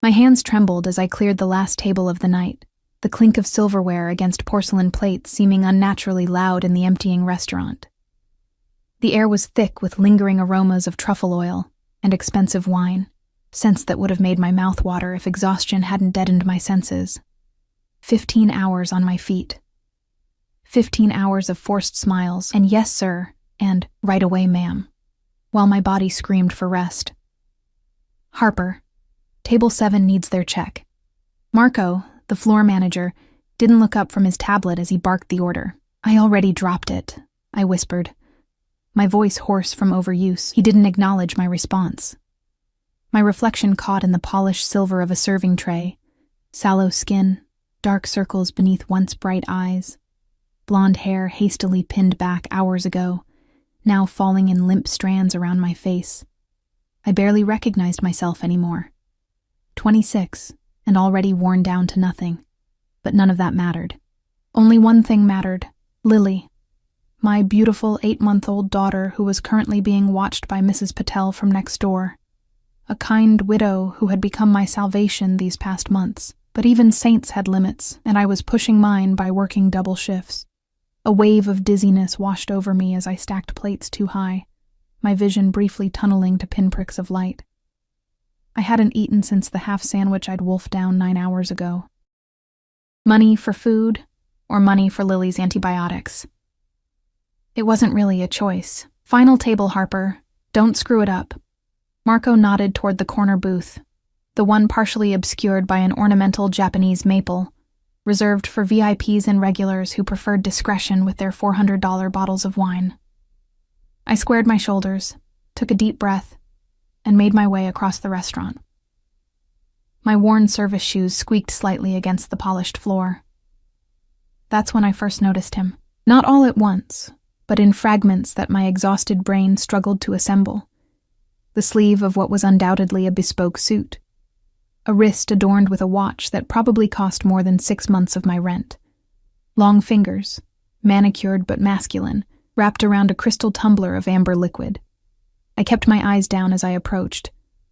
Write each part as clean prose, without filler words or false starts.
My hands trembled as I cleared the last table of the night, the clink of silverware against porcelain plates seeming unnaturally loud in the emptying restaurant. The air was thick with lingering aromas of truffle oil and expensive wine, scents that would have made my mouth water if exhaustion hadn't deadened my senses. 15 hours on my feet. 15 hours of forced smiles and yes, sir, and right away, ma'am, while my body screamed for rest. Harper, Table 7 needs their check. Marco, the floor manager, didn't look up from his tablet as he barked the order. I already dropped it, I whispered, my voice hoarse from overuse. He didn't acknowledge my response. My reflection caught in the polished silver of a serving tray, sallow skin, dark circles beneath once bright eyes, blonde hair hastily pinned back hours ago, now falling in limp strands around my face. I barely recognized myself anymore. 26, and already worn down to nothing. But none of that mattered. Only one thing mattered: Lily, my beautiful 8-month-old daughter who was currently being watched by Mrs. Patel from next door. A kind widow who had become my salvation these past months. But even saints had limits, and I was pushing mine by working double shifts. A wave of dizziness washed over me as I stacked plates too high, my vision briefly tunneling to pinpricks of light. I hadn't eaten since the half sandwich I'd wolfed down 9 hours ago. Money for food, or money for Lily's antibiotics. It wasn't really a choice. Final table, Harper. Don't screw it up. Marco nodded toward the corner booth, the one partially obscured by an ornamental Japanese maple, reserved for VIPs and regulars who preferred discretion with their $400 bottles of wine. I squared my shoulders, took a deep breath, and made my way across the restaurant. My worn service shoes squeaked slightly against the polished floor. That's when I first noticed him. Not all at once, but in fragments that my exhausted brain struggled to assemble. The sleeve of what was undoubtedly a bespoke suit. A wrist adorned with a watch that probably cost more than 6 months of my rent. Long fingers, manicured but masculine, wrapped around a crystal tumbler of amber liquid. I kept my eyes down as I approached,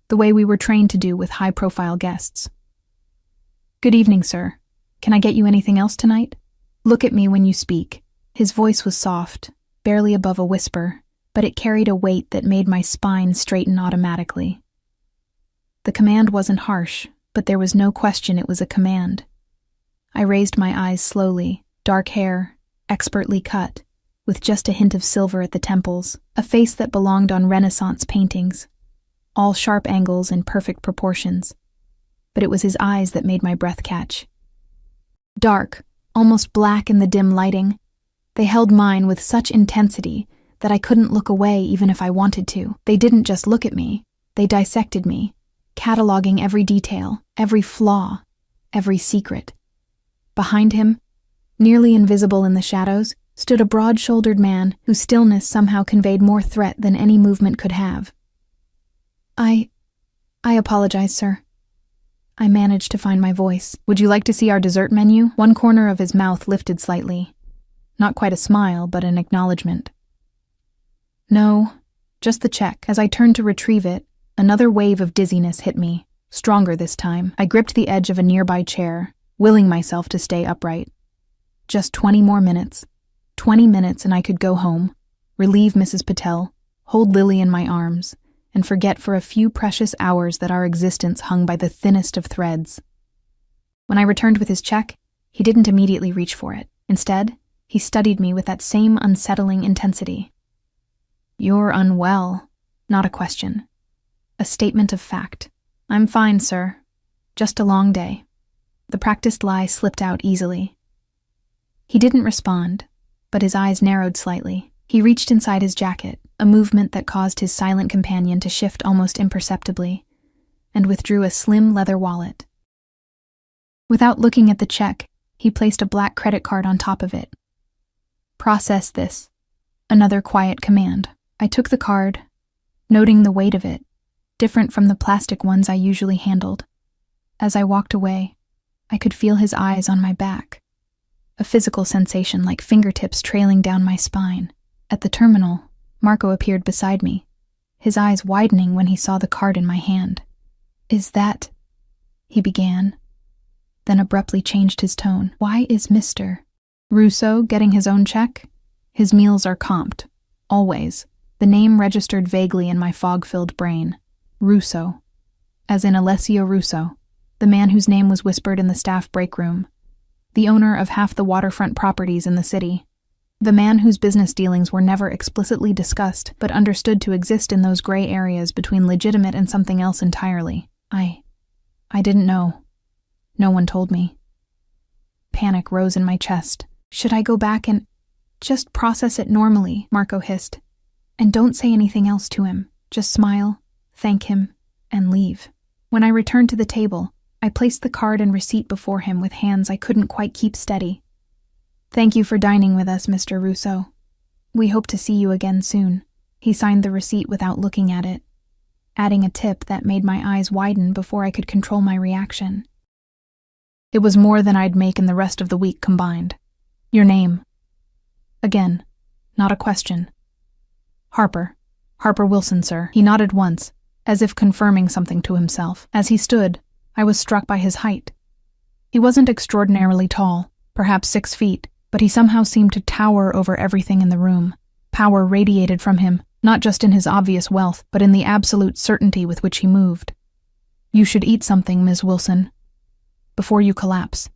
the way we were trained to do with high-profile guests. Good evening, sir. Can I get you anything else tonight? Look at me when you speak. His voice was soft, barely above a whisper, but it carried a weight that made my spine straighten automatically. The command wasn't harsh, but there was no question it was a command. I raised my eyes slowly, dark hair, expertly cut, with just a hint of silver at the temples, a face that belonged on Renaissance paintings, all sharp angles and perfect proportions. But it was his eyes that made my breath catch. Dark, almost black in the dim lighting, they held mine with such intensity that I couldn't look away even if I wanted to. They didn't just look at me, they dissected me, cataloging every detail, every flaw, every secret. Behind him, nearly invisible in the shadows, stood a broad-shouldered man whose stillness somehow conveyed more threat than any movement could have. I apologize, sir. I managed to find my voice. Would you like to see our dessert menu? One corner of his mouth lifted slightly. Not quite a smile, but an acknowledgement. No, just the check. As I turned to retrieve it, another wave of dizziness hit me, stronger this time. I gripped the edge of a nearby chair, willing myself to stay upright. Just 20 more minutes. 20 minutes and I could go home, relieve Mrs. Patel, hold Lily in my arms, and forget for a few precious hours that our existence hung by the thinnest of threads. When I returned with his check, he didn't immediately reach for it. Instead, he studied me with that same unsettling intensity. You're unwell. Not a question. A statement of fact. I'm fine, sir. Just a long day. The practiced lie slipped out easily. He didn't respond, but his eyes narrowed slightly. He reached inside his jacket, a movement that caused his silent companion to shift almost imperceptibly, and withdrew a slim leather wallet. Without looking at the check, he placed a black credit card on top of it. Process this. Another quiet command. I took the card, noting the weight of it, different from the plastic ones I usually handled. As I walked away, I could feel his eyes on my back, a physical sensation like fingertips trailing down my spine. At the terminal, Marco appeared beside me, his eyes widening when he saw the card in my hand. Is that... he began, then abruptly changed his tone. Why is Mr. Russo getting his own check? His meals are comped. Always. The name registered vaguely in my fog-filled brain. Russo. As in Alessio Russo, the man whose name was whispered in the staff break room. The owner of half the waterfront properties in the city. The man whose business dealings were never explicitly discussed, but understood to exist in those gray areas between legitimate and something else entirely. I didn't know. No one told me. Panic rose in my chest. Should I go back and just process it normally? Marco hissed. And don't say anything else to him. Just smile, thank him, and leave. When I returned to the table, I placed the card and receipt before him with hands I couldn't quite keep steady. Thank you for dining with us, Mr. Russo. We hope to see you again soon. He signed the receipt without looking at it, adding a tip that made my eyes widen before I could control my reaction. It was more than I'd make in the rest of the week combined. Your name. Again, not a question. Harper Wilson, sir. He nodded once, as if confirming something to himself. As he stood, I was struck by his height. He wasn't extraordinarily tall, perhaps 6 feet, but he somehow seemed to tower over everything in the room. Power radiated from him, not just in his obvious wealth, but in the absolute certainty with which he moved. You should eat something, Ms. Wilson, before you collapse.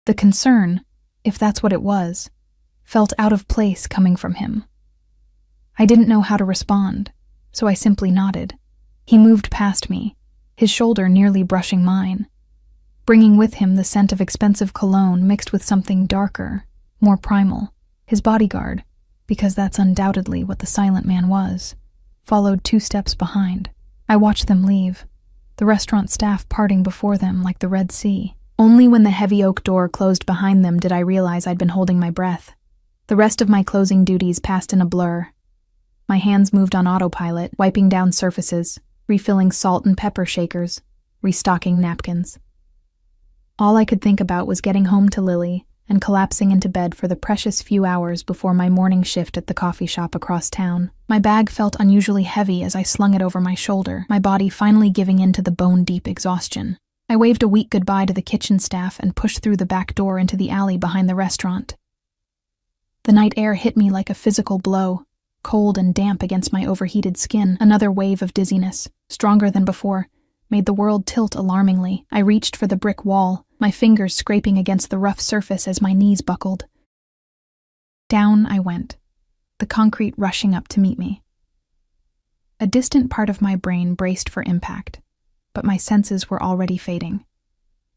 The concern, if that's what it was, felt out of place coming from him. I didn't know how to respond, so I simply nodded. He moved past me, his shoulder nearly brushing mine, bringing with him the scent of expensive cologne mixed with something darker, more primal. His bodyguard, because that's undoubtedly what the silent man was, followed 2 steps behind. I watched them leave, the restaurant staff parting before them like the Red Sea. Only when the heavy oak door closed behind them did I realize I'd been holding my breath. The rest of my closing duties passed in a blur. My hands moved on autopilot, wiping down surfaces, refilling salt and pepper shakers, restocking napkins. All I could think about was getting home to Lily and collapsing into bed for the precious few hours before my morning shift at the coffee shop across town. My bag felt unusually heavy as I slung it over my shoulder, my body finally giving in to the bone-deep exhaustion. I waved a weak goodbye to the kitchen staff and pushed through the back door into the alley behind the restaurant. The night air hit me like a physical blow, cold and damp against my overheated skin. Another wave of dizziness, stronger than before, made the world tilt alarmingly. I reached for the brick wall, my fingers scraping against the rough surface as my knees buckled. Down I went, the concrete rushing up to meet me. A distant part of my brain braced for impact, but my senses were already fading,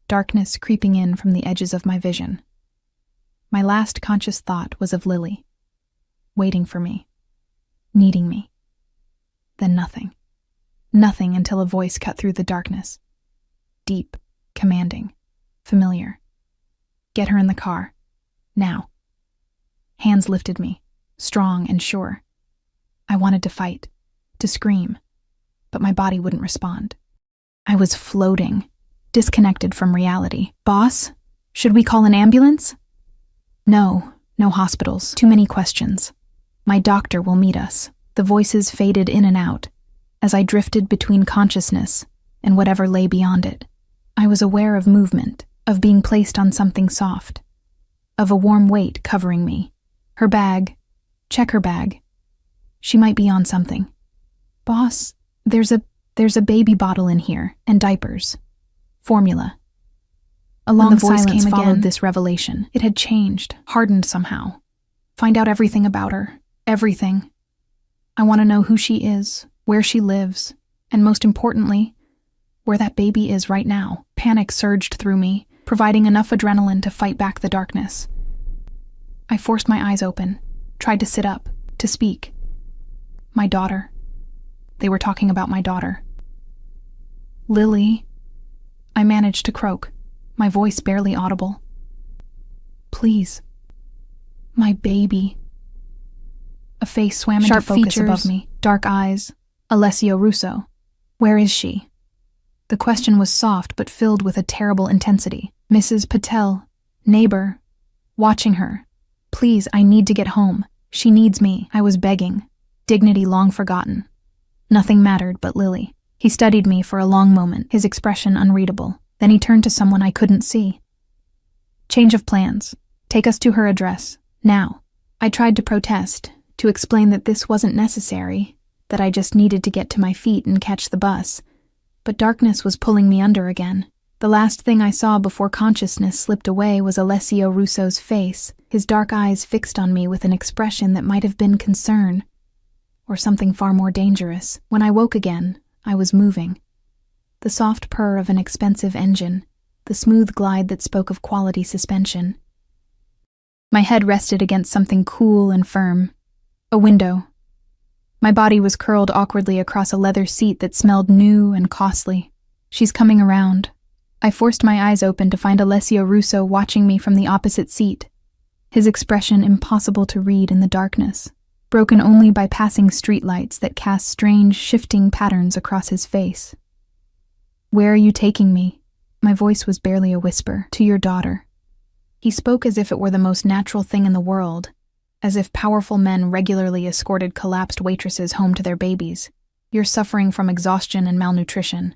darkness creeping in from the edges of my vision. My last conscious thought was of Lily, waiting for me, needing me. Then nothing. Nothing until a voice cut through the darkness. Deep, commanding, familiar. Get her in the car. Now. Hands lifted me, strong and sure. I wanted to fight, to scream, but my body wouldn't respond. I was floating, disconnected from reality. Boss, should we call an ambulance? No hospitals. Too many questions. My doctor will meet us. The voices faded in and out as I drifted between consciousness and whatever lay beyond it. I was aware of movement, of being placed on something soft, of a warm weight covering me. Her bag. Check her bag. She might be on something. Boss, there's a baby bottle in here, and diapers. Formula. A long silence followed this revelation. It had changed, hardened somehow. Find out everything about her. Everything. I want to know who she is, where she lives, and most importantly, where that baby is right now. Panic surged through me, providing enough adrenaline to fight back the darkness. I forced my eyes open, tried to sit up, to speak. My daughter. They were talking about my daughter. Lily. I managed to croak, my voice barely audible. Please. My baby. A face swam into focus above me, dark eyes. Alessio Russo. Where is she? The question was soft but filled with a terrible intensity. Mrs. Patel, neighbor, watching her. Please, I need to get home. She needs me. I was begging, dignity long forgotten. Nothing mattered but Lily. He studied me for a long moment, his expression unreadable. Then he turned to someone I couldn't see. Change of plans. Take us to her address. Now. I tried to protest, to explain that this wasn't necessary, that I just needed to get to my feet and catch the bus. But darkness was pulling me under again. The last thing I saw before consciousness slipped away was Alessio Russo's face, his dark eyes fixed on me with an expression that might have been concern, or something far more dangerous. When I woke again, I was moving. The soft purr of an expensive engine, the smooth glide that spoke of quality suspension. My head rested against something cool and firm. A window. My body was curled awkwardly across a leather seat that smelled new and costly. She's coming around. I forced my eyes open to find Alessio Russo watching me from the opposite seat, his expression impossible to read in the darkness, broken only by passing streetlights that cast strange, shifting patterns across his face. "Where are you taking me?" My voice was barely a whisper. "To your daughter." He spoke as if it were the most natural thing in the world, as if powerful men regularly escorted collapsed waitresses home to their babies. "You're suffering from exhaustion and malnutrition.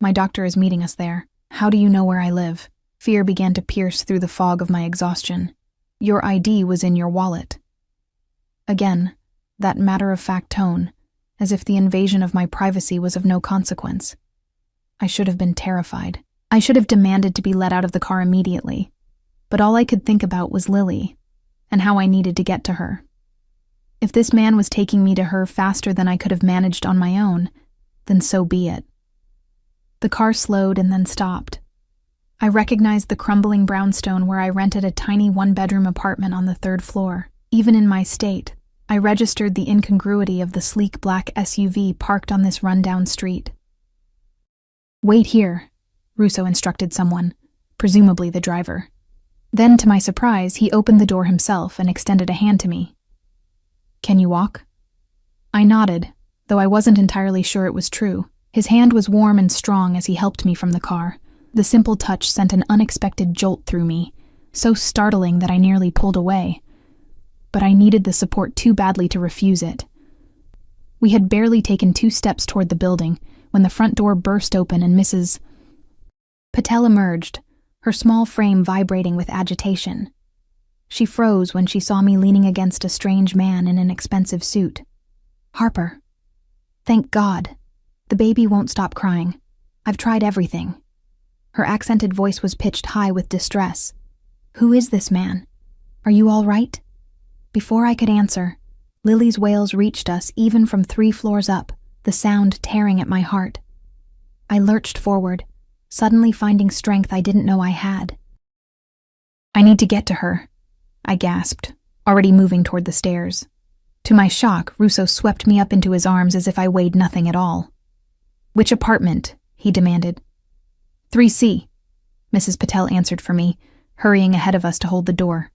My doctor is meeting us there. How do you know where I live?" Fear began to pierce through the fog of my exhaustion. "Your ID was in your wallet." Again, that matter-of-fact tone, as if the invasion of my privacy was of no consequence. I should have been terrified. I should have demanded to be let out of the car immediately. But all I could think about was Lily, and how I needed to get to her. If this man was taking me to her faster than I could have managed on my own, then so be it. The car slowed and then stopped. I recognized the crumbling brownstone where I rented a tiny one-bedroom apartment on the 3rd floor. Even in my state, I registered the incongruity of the sleek black SUV parked on this rundown street. "Wait here," Russo instructed someone, presumably the driver. Then, to my surprise, he opened the door himself and extended a hand to me. "Can you walk?" I nodded, though I wasn't entirely sure it was true. His hand was warm and strong as he helped me from the car. The simple touch sent an unexpected jolt through me, so startling that I nearly pulled away. But I needed the support too badly to refuse it. We had barely taken 2 steps toward the building when the front door burst open and Mrs. Patel emerged, her small frame vibrating with agitation. She froze when she saw me leaning against a strange man in an expensive suit. "Harper. Thank God. The baby won't stop crying. I've tried everything." Her accented voice was pitched high with distress. "Who is this man? Are you all right?" Before I could answer, Lily's wails reached us even from 3 floors up, the sound tearing at my heart. I lurched forward, suddenly finding strength I didn't know I had. "I need to get to her," I gasped, already moving toward the stairs. To my shock, Russo swept me up into his arms as if I weighed nothing at all. "Which apartment?" he demanded. 3C, Mrs. Patel answered for me, hurrying ahead of us to hold the door.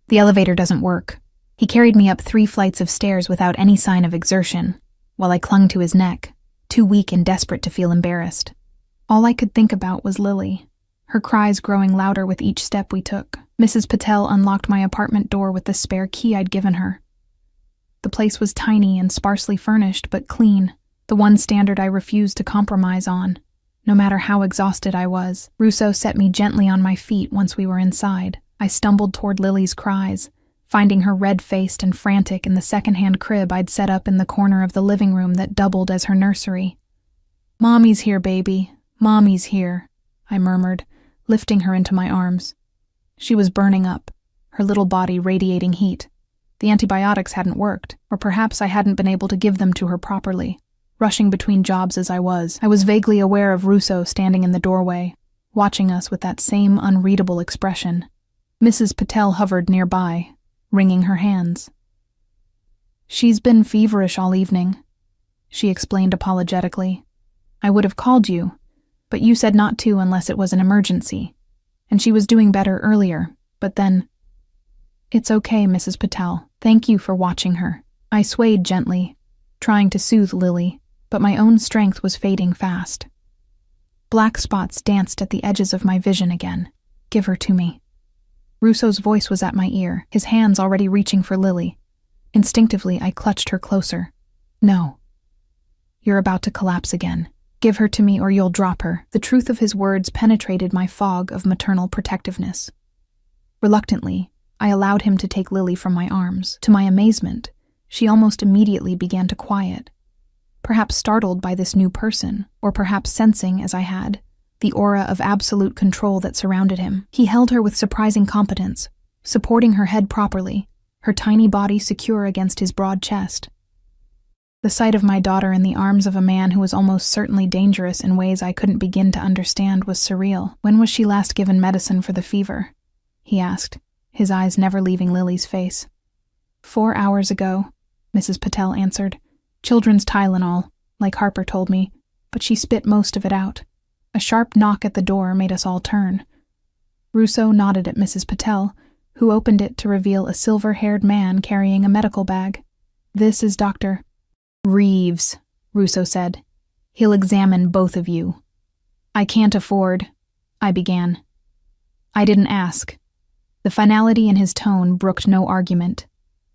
"The elevator doesn't work." He carried me up 3 flights of stairs without any sign of exertion, while I clung to his neck, too weak and desperate to feel embarrassed. All I could think about was Lily, her cries growing louder with each step we took. Mrs. Patel unlocked my apartment door with the spare key I'd given her. The place was tiny and sparsely furnished, but clean, the one standard I refused to compromise on, no matter how exhausted I was. Russo set me gently on my feet once we were inside. I stumbled toward Lily's cries, finding her red-faced and frantic in the second-hand crib I'd set up in the corner of the living room that doubled as her nursery. "Mommy's here, baby. Mommy's here," I murmured, lifting her into my arms. She was burning up, her little body radiating heat. The antibiotics hadn't worked, or perhaps I hadn't been able to give them to her properly. Rushing between jobs as I was vaguely aware of Russo standing in the doorway, watching us with that same unreadable expression. Mrs. Patel hovered nearby, wringing her hands. "She's been feverish all evening," she explained apologetically. "I would have called you, but you said not to unless it was an emergency. And she was doing better earlier, but then—" "It's okay, Mrs. Patel. Thank you for watching her." I swayed gently, trying to soothe Lily, but my own strength was fading fast. Black spots danced at the edges of my vision again. "Give her to me." Russo's voice was at my ear, his hands already reaching for Lily. Instinctively, I clutched her closer. "No. You're about to collapse again. Give her to me or you'll drop her. The truth of his words penetrated my fog of maternal protectiveness. Reluctantly, I allowed him to take Lily from my arms. To my amazement, she almost immediately began to quiet, perhaps startled by this new person, or perhaps sensing, as I had, the aura of absolute control that surrounded him. He held her with surprising competence, supporting her head properly, her tiny body secure against his broad chest. The sight of my daughter in the arms of a man who was almost certainly dangerous in ways I couldn't begin to understand was surreal. When was she last given medicine for the fever? He asked, his eyes never leaving Lily's face. 4 hours ago, Mrs. Patel answered. Children's Tylenol, like Harper told me, but she spit most of it out. A sharp knock at the door made us all turn. Russo nodded at Mrs. Patel, who opened it to reveal a silver-haired man carrying a medical bag. This is Dr. Reeves, Russo said. He'll examine both of you. I can't afford, I began. I didn't ask. The finality in his tone brooked no argument.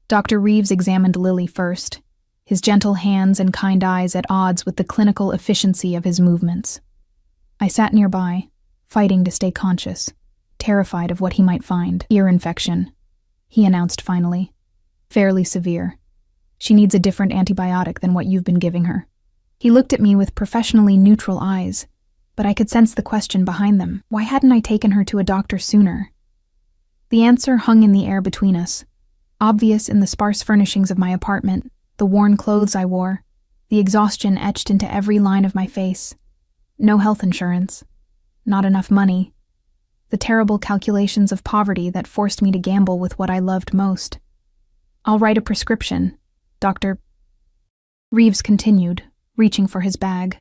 Dr. Reeves examined Lily first, his gentle hands and kind eyes at odds with the clinical efficiency of his movements. I sat nearby, fighting to stay conscious, terrified of what he might find. Ear infection, he announced finally. Fairly severe. She needs a different antibiotic than what you've been giving her. He looked at me with professionally neutral eyes, but I could sense the question behind them. Why hadn't I taken her to a doctor sooner? The answer hung in the air between us, obvious in the sparse furnishings of my apartment, the worn clothes I wore, the exhaustion etched into every line of my face. No health insurance. Not enough money. The terrible calculations of poverty that forced me to gamble with what I loved most. I'll write a prescription, Dr. Reeves continued, reaching for his bag.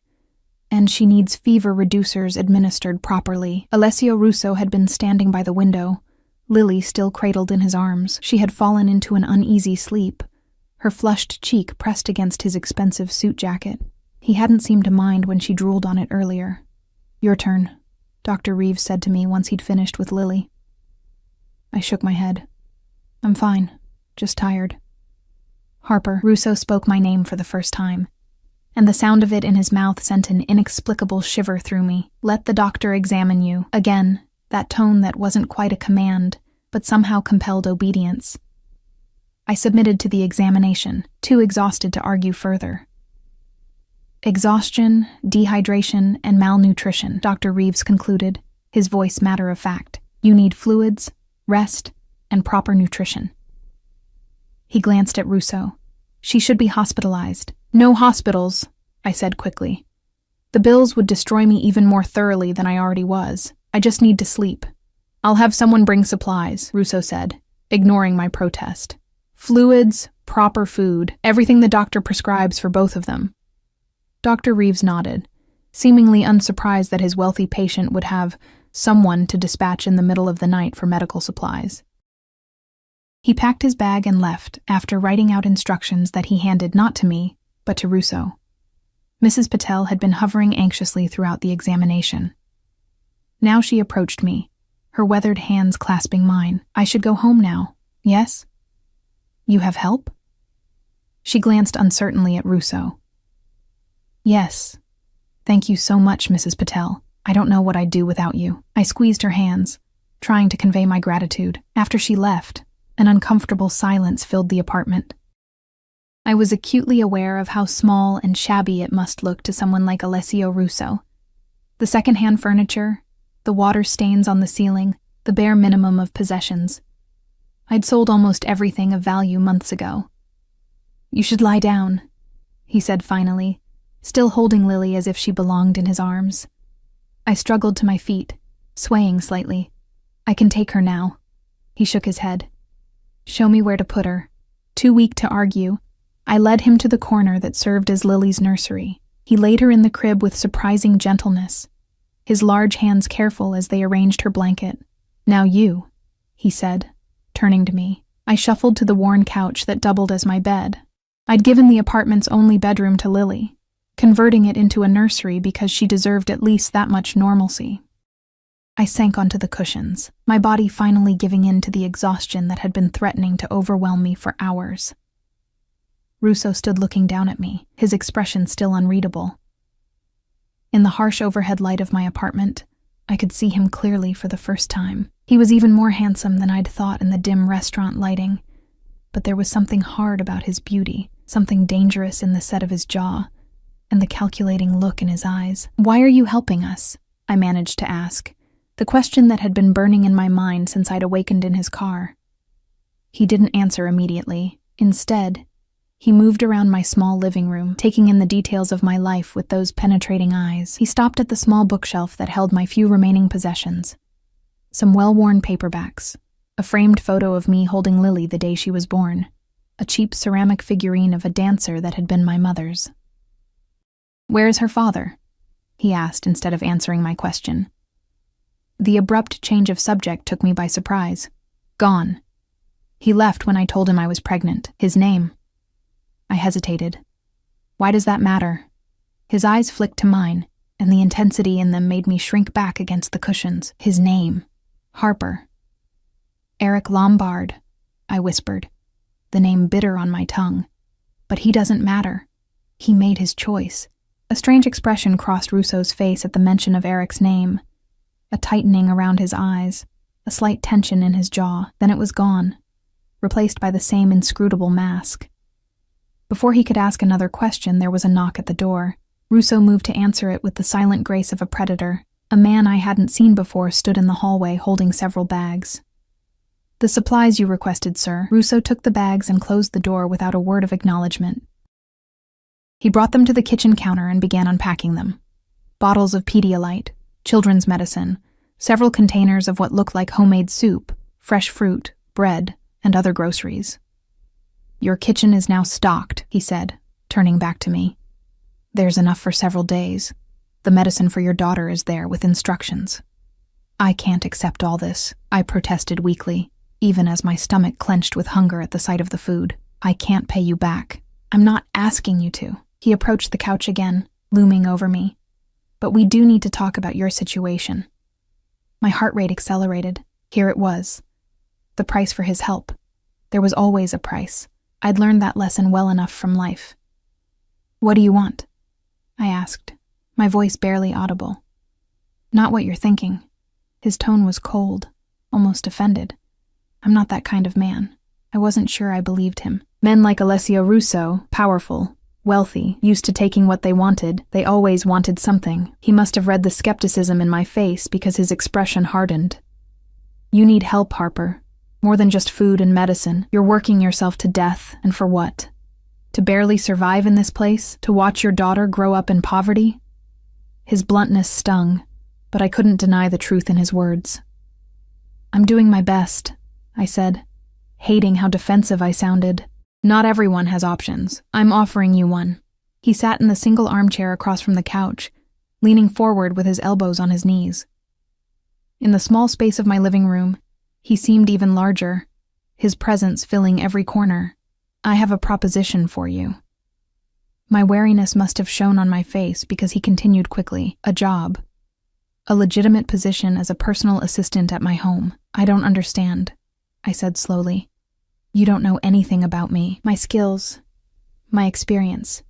And she needs fever reducers administered properly. Alessio Russo had been standing by the window, Lily still cradled in his arms. She had fallen into an uneasy sleep, her flushed cheek pressed against his expensive suit jacket. He hadn't seemed to mind when she drooled on it earlier. Your turn, Dr. Reeves said to me once he'd finished with Lily. I shook my head. I'm fine, just tired. Harper, Russo spoke my name for the first time, and the sound of it in his mouth sent an inexplicable shiver through me. Let the doctor examine you. Again, that tone that wasn't quite a command, but somehow compelled obedience. I submitted to the examination, too exhausted to argue further. Exhaustion, dehydration, and malnutrition, Dr. Reeves concluded, his voice matter of fact. You need fluids, rest, and proper nutrition. He glanced at Russo. She should be hospitalized. No hospitals, I said quickly. The bills would destroy me even more thoroughly than I already was. I just need to sleep. I'll have someone bring supplies, Russo said, ignoring my protest. Fluids, proper food, everything the doctor prescribes for both of them. Dr. Reeves nodded, seemingly unsurprised that his wealthy patient would have someone to dispatch in the middle of the night for medical supplies. He packed his bag and left after writing out instructions that he handed not to me, but to Russo. Mrs. Patel had been hovering anxiously throughout the examination. Now she approached me, her weathered hands clasping mine. I should go home now, yes? You have help? She glanced uncertainly at Russo. Yes. Thank you so much, Mrs. Patel. I don't know what I'd do without you. I squeezed her hands, trying to convey my gratitude. After she left, an uncomfortable silence filled the apartment. I was acutely aware of how small and shabby it must look to someone like Alessio Russo. The second-hand furniture, the water stains on the ceiling, the bare minimum of possessions. I'd sold almost everything of value months ago. You should lie down, he said finally, still holding Lily as if she belonged in his arms. I struggled to my feet, swaying slightly. I can take her now. He shook his head. Show me where to put her. Too weak to argue, I led him to the corner that served as Lily's nursery. He laid her in the crib with surprising gentleness, his large hands careful as they arranged her blanket. Now you, he said, turning to me. I shuffled to the worn couch that doubled as my bed. I'd given the apartment's only bedroom to Lily, converting it into a nursery because she deserved at least that much normalcy. I sank onto the cushions, my body finally giving in to the exhaustion that had been threatening to overwhelm me for hours. Russo stood looking down at me, his expression still unreadable. In the harsh overhead light of my apartment, I could see him clearly for the first time. He was even more handsome than I'd thought in the dim restaurant lighting, but there was something hard about his beauty, something dangerous in the set of his jaw, and the calculating look in his eyes. "Why are you helping us?" I managed to ask, the question that had been burning in my mind since I'd awakened in his car. He didn't answer immediately. Instead, he moved around my small living room, taking in the details of my life with those penetrating eyes. He stopped at the small bookshelf that held my few remaining possessions. Some well-worn paperbacks, a framed photo of me holding Lily the day she was born, a cheap ceramic figurine of a dancer that had been my mother's. "Where is her father?" he asked instead of answering my question. The abrupt change of subject took me by surprise. "Gone. He left when I told him I was pregnant. His name?" I hesitated. "Why does that matter?" His eyes flicked to mine, and the intensity in them made me shrink back against the cushions. "His name. Harper." "Eric Lombard," I whispered, the name bitter on my tongue. "But he doesn't matter. He made his choice." A strange expression crossed Russo's face at the mention of Eric's name, a tightening around his eyes, a slight tension in his jaw. Then it was gone, replaced by the same inscrutable mask. Before he could ask another question, there was a knock at the door. Russo moved to answer it with the silent grace of a predator. A man I hadn't seen before stood in the hallway holding several bags. "The supplies you requested, sir." Russo took the bags and closed the door without a word of acknowledgement. He brought them to the kitchen counter and began unpacking them. Bottles of Pedialyte, children's medicine, several containers of what looked like homemade soup, fresh fruit, bread, and other groceries. "Your kitchen is now stocked," he said, turning back to me. "There's enough for several days. The medicine for your daughter is there with instructions." "I can't accept all this," I protested weakly, even as my stomach clenched with hunger at the sight of the food. "I can't pay you back." "I'm not asking you to." He approached the couch again, looming over me. "But we do need to talk about your situation." My heart rate accelerated. Here it was. The price for his help. There was always a price. I'd learned that lesson well enough from life. "What do you want?" I asked, my voice barely audible. "Not what you're thinking." His tone was cold, almost offended. I'm not that kind of man. I wasn't sure I believed him. Men like Alessio Russo, powerful, wealthy, used to taking what they wanted. They always wanted something. He must have read the skepticism in my face because his expression hardened. "You need help, Harper. More than just food and medicine. You're working yourself to death, and for what? To barely survive in this place? To watch your daughter grow up in poverty?" His bluntness stung, but I couldn't deny the truth in his words. "I'm doing my best," I said, hating how defensive I sounded. "Not everyone has options. I'm offering you one." He sat in the single armchair across from the couch, leaning forward with his elbows on his knees. In the small space of my living room, he seemed even larger, his presence filling every corner. "I have a proposition for you." My wariness must have shown on my face because he continued quickly. "A job. A legitimate position as a personal assistant at my home." "I don't understand," I said slowly. "You don't know anything about me, my skills, my experience."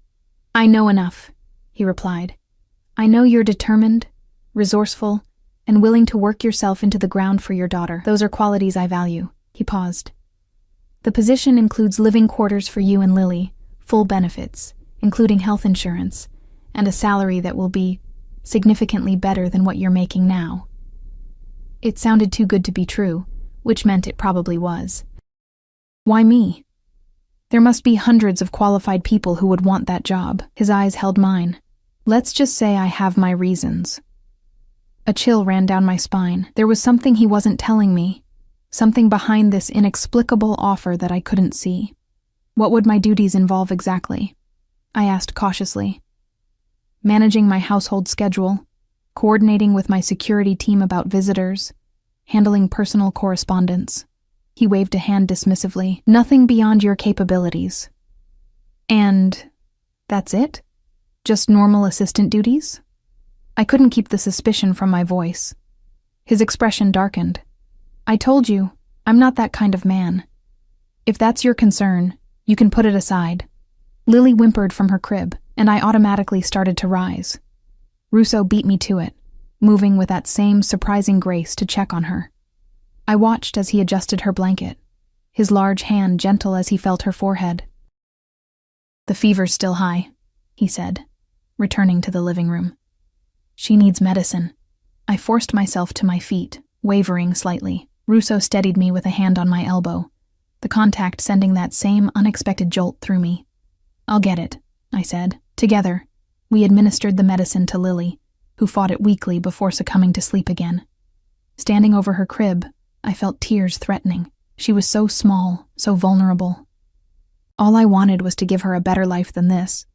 "I know enough," he replied. "I know you're determined, resourceful, and willing to work yourself into the ground for your daughter. Those are qualities I value." He paused. "The position includes living quarters for you and Lily, full benefits, including health insurance, and a salary that will be significantly better than what you're making now." It sounded too good to be true, which meant it probably was. "Why me? There must be hundreds of qualified people who would want that job." His eyes held mine. "Let's just say I have my reasons." A chill ran down my spine. There was something he wasn't telling me, something behind this inexplicable offer that I couldn't see. "What would my duties involve exactly?" I asked cautiously. "Managing my household schedule, coordinating with my security team about visitors, handling personal correspondence." He waved a hand dismissively. "Nothing beyond your capabilities." "And that's it? Just normal assistant duties?" I couldn't keep the suspicion from my voice. His expression darkened. "I told you, I'm not that kind of man. If that's your concern, you can put it aside." Lily whimpered from her crib, and I automatically started to rise. Russo beat me to it, moving with that same surprising grace to check on her. I watched as he adjusted her blanket, his large hand gentle as he felt her forehead. "The fever's still high," he said, returning to the living room. "She needs medicine." I forced myself to my feet, wavering slightly. Russo steadied me with a hand on my elbow, the contact sending that same unexpected jolt through me. "I'll get it," I said. Together, we administered the medicine to Lily, who fought it weakly before succumbing to sleep again. Standing over her crib, I felt tears threatening. She was so small, so vulnerable. All I wanted was to give her a better life than this,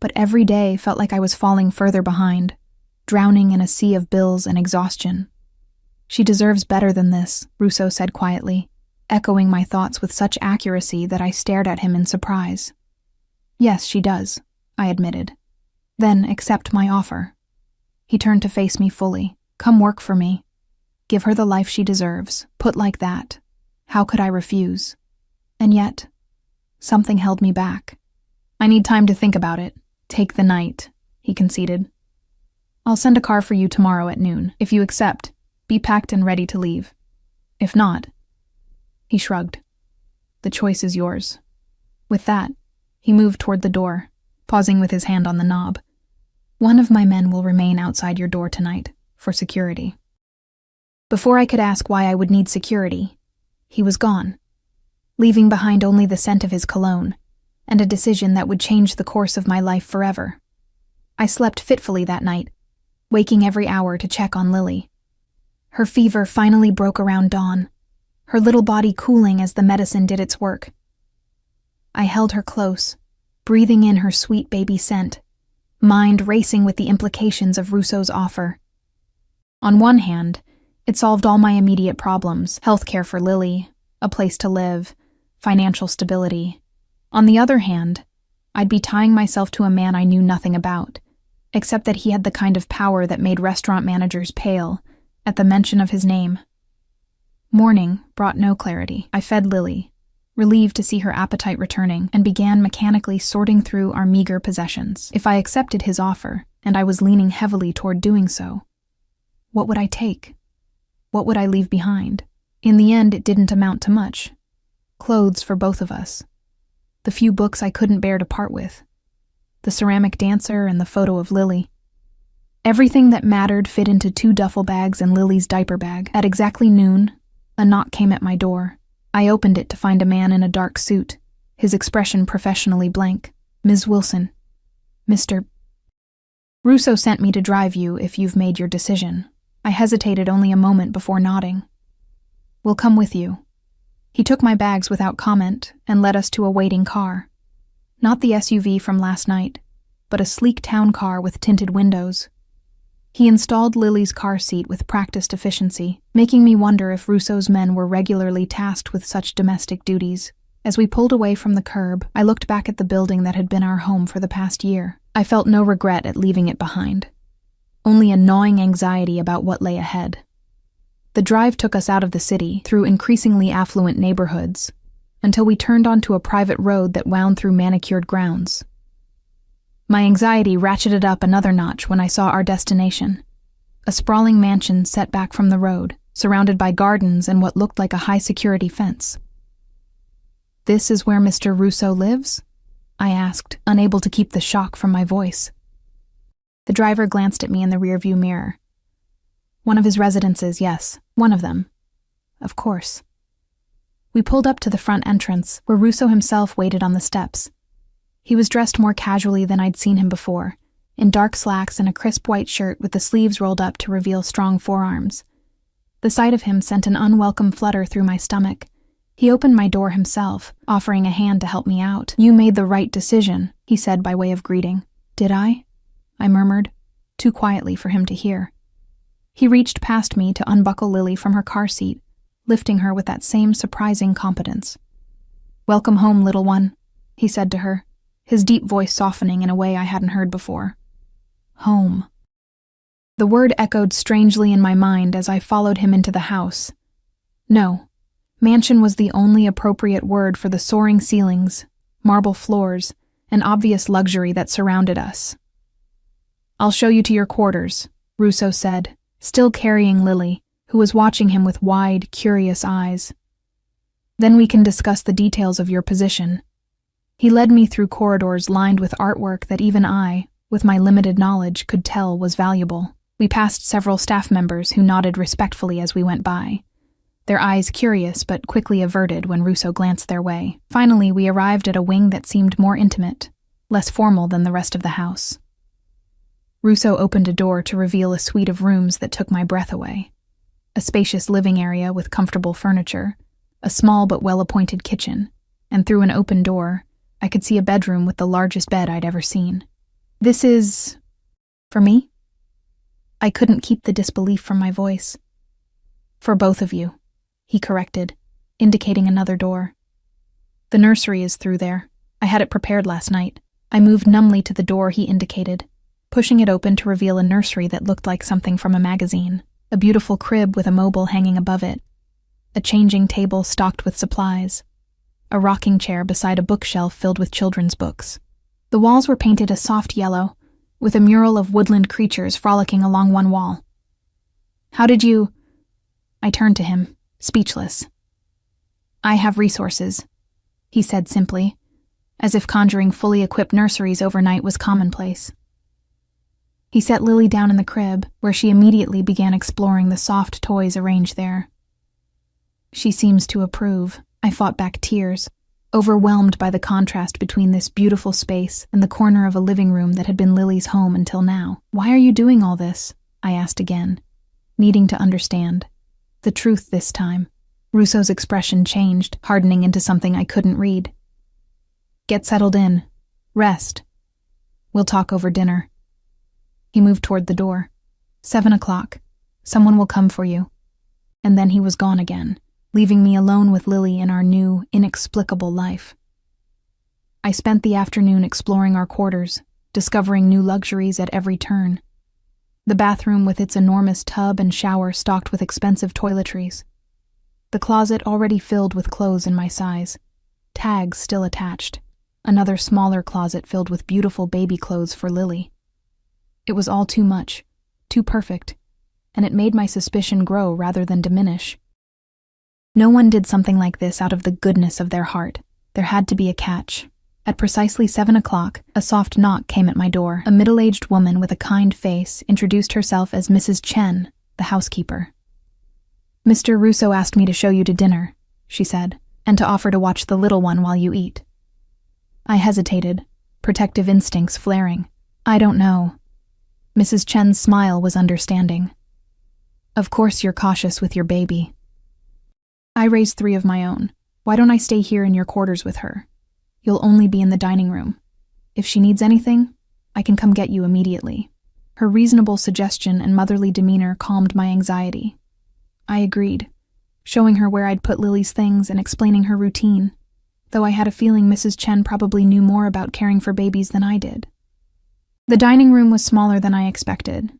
but every day felt like I was falling further behind, drowning in a sea of bills and exhaustion. "She deserves better than this," Russo said quietly, echoing my thoughts with such accuracy that I stared at him in surprise. "Yes, she does," I admitted. "Then accept my offer." He turned to face me fully. "Come work for me. Give her the life she deserves." Put like that, how could I refuse? And yet, something held me back. "I need time to think about it. Take the night," he conceded. "I'll send a car for you tomorrow at noon. If you accept, be packed and ready to leave. If not," he shrugged. "The choice is yours." With that, he moved toward the door, pausing with his hand on the knob. "One of my men will remain outside your door tonight, for security." Before I could ask why I would need security, he was gone, leaving behind only the scent of his cologne, and a decision that would change the course of my life forever. I slept fitfully that night, waking every hour to check on Lily. Her fever finally broke around dawn, her little body cooling as the medicine did its work. I held her close, breathing in her sweet baby scent, mind racing with the implications of Russo's offer. On one hand, it solved all my immediate problems: healthcare for Lily, a place to live, financial stability. On the other hand, I'd be tying myself to a man I knew nothing about, except that he had the kind of power that made restaurant managers pale at the mention of his name. Morning brought no clarity. I fed Lily, relieved to see her appetite returning, and began mechanically sorting through our meager possessions. If I accepted his offer, and I was leaning heavily toward doing so, what would I take? What would I leave behind? In the end, it didn't amount to much. Clothes for both of us. The few books I couldn't bear to part with. The ceramic dancer and the photo of Lily. Everything that mattered fit into 2 duffel bags and Lily's diaper bag. At exactly noon, a knock came at my door. I opened it to find a man in a dark suit, his expression professionally blank. "Ms. Wilson. Mr. Russo sent me to drive you if you've made your decision." I hesitated only a moment before nodding. "We'll come with you." He took my bags without comment and led us to a waiting car. Not the SUV from last night, but a sleek town car with tinted windows. He installed Lily's car seat with practiced efficiency, making me wonder if Russo's men were regularly tasked with such domestic duties. As we pulled away from the curb, I looked back at the building that had been our home for the past year. I felt no regret at leaving it behind, only a gnawing anxiety about what lay ahead. The drive took us out of the city, through increasingly affluent neighborhoods, until we turned onto a private road that wound through manicured grounds. My anxiety ratcheted up another notch when I saw our destination, a sprawling mansion set back from the road, surrounded by gardens and what looked like a high-security fence. "This is where Mr. Russo lives?" I asked, unable to keep the shock from my voice. The driver glanced at me in the rearview mirror. "One of his residences, yes, one of them. Of course." We pulled up to the front entrance, where Russo himself waited on the steps. He was dressed more casually than I'd seen him before, in dark slacks and a crisp white shirt with the sleeves rolled up to reveal strong forearms. The sight of him sent an unwelcome flutter through my stomach. He opened my door himself, offering a hand to help me out. "You made the right decision," he said by way of greeting. "Did I?" I murmured, too quietly for him to hear. He reached past me to unbuckle Lily from her car seat, lifting her with that same surprising competence. "Welcome home, little one," he said to her, his deep voice softening in a way I hadn't heard before. Home. The word echoed strangely in my mind as I followed him into the house. No, mansion was the only appropriate word for the soaring ceilings, marble floors, and obvious luxury that surrounded us. "I'll show you to your quarters," Russo said, still carrying Lily, who was watching him with wide, curious eyes. "Then we can discuss the details of your position." He led me through corridors lined with artwork that even I, with my limited knowledge, could tell was valuable. We passed several staff members who nodded respectfully as we went by, their eyes curious but quickly averted when Russo glanced their way. Finally, we arrived at a wing that seemed more intimate, less formal than the rest of the house. Russo opened a door to reveal a suite of rooms that took my breath away. A spacious living area with comfortable furniture, a small but well-appointed kitchen, and through an open door, I could see a bedroom with the largest bed I'd ever seen. "This is... for me?" I couldn't keep the disbelief from my voice. "For both of you," he corrected, indicating another door. "The nursery is through there. I had it prepared last night." I moved numbly to the door he indicated, pushing it open to reveal a nursery that looked like something from a magazine. A beautiful crib with a mobile hanging above it, a changing table stocked with supplies, a rocking chair beside a bookshelf filled with children's books. The walls were painted a soft yellow, with a mural of woodland creatures frolicking along one wall. "How did you—" I turned to him, speechless. "I have resources," he said simply, as if conjuring fully equipped nurseries overnight was commonplace. He set Lily down in the crib, where she immediately began exploring the soft toys arranged there. "She seems to approve." I fought back tears, overwhelmed by the contrast between this beautiful space and the corner of a living room that had been Lily's home until now. "Why are you doing all this?" I asked again, needing to understand. The truth this time. Russo's expression changed, hardening into something I couldn't read. "Get settled in. Rest. We'll talk over dinner." He moved toward the door. 7 o'clock. Someone will come for you." And then he was gone again, leaving me alone with Lily in our new, inexplicable life. I spent the afternoon exploring our quarters, discovering new luxuries at every turn. The bathroom with its enormous tub and shower stocked with expensive toiletries. The closet already filled with clothes in my size, tags still attached. Another smaller closet filled with beautiful baby clothes for Lily. It was all too much, too perfect, and it made my suspicion grow rather than diminish. No one did something like this out of the goodness of their heart. There had to be a catch. At precisely 7 o'clock, a soft knock came at my door. A middle-aged woman with a kind face introduced herself as Mrs. Chen, the housekeeper. "Mr. Russo asked me to show you to dinner," she said, "and to offer to watch the little one while you eat." I hesitated, protective instincts flaring. "I don't know." Mrs. Chen's smile was understanding. "Of course you're cautious with your baby." "I raised 3 of my own. Why don't I stay here in your quarters with her? You'll only be in the dining room. If she needs anything, I can come get you immediately." Her reasonable suggestion and motherly demeanor calmed my anxiety. I agreed, showing her where I'd put Lily's things and explaining her routine, though I had a feeling Mrs. Chen probably knew more about caring for babies than I did. The dining room was smaller than I expected,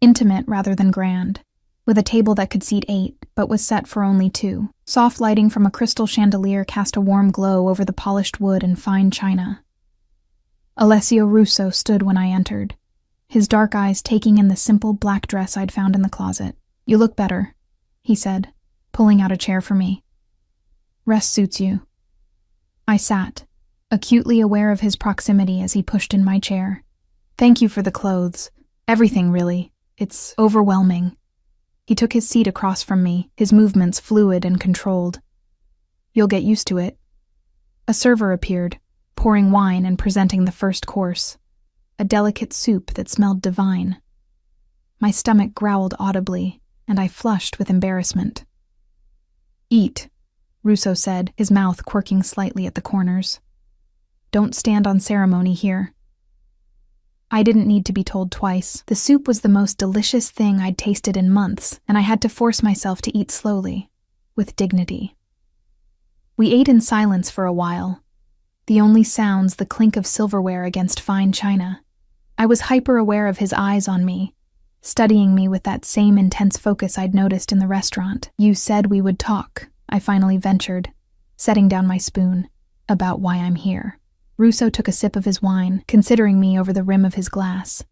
intimate rather than grand, with a table that could seat 8 but was set for only 2. Soft lighting from a crystal chandelier cast a warm glow over the polished wood and fine china. Alessio Russo stood when I entered, his dark eyes taking in the simple black dress I'd found in the closet. "You look better," he said, pulling out a chair for me. "Rest suits you." I sat, acutely aware of his proximity as he pushed in my chair. "Thank you for the clothes. Everything, really. It's overwhelming." He took his seat across from me, his movements fluid and controlled. "You'll get used to it." A server appeared, pouring wine and presenting the first course, a delicate soup that smelled divine. My stomach growled audibly, and I flushed with embarrassment. "Eat," Russo said, his mouth quirking slightly at the corners. "Don't stand on ceremony here." I didn't need to be told twice. The soup was the most delicious thing I'd tasted in months, and I had to force myself to eat slowly, with dignity. We ate in silence for a while, the only sounds the clink of silverware against fine china. I was hyper-aware of his eyes on me, studying me with that same intense focus I'd noticed in the restaurant. "You said we would talk," I finally ventured, setting down my spoon, "about why I'm here." Russo took a sip of his wine, considering me over the rim of his glass.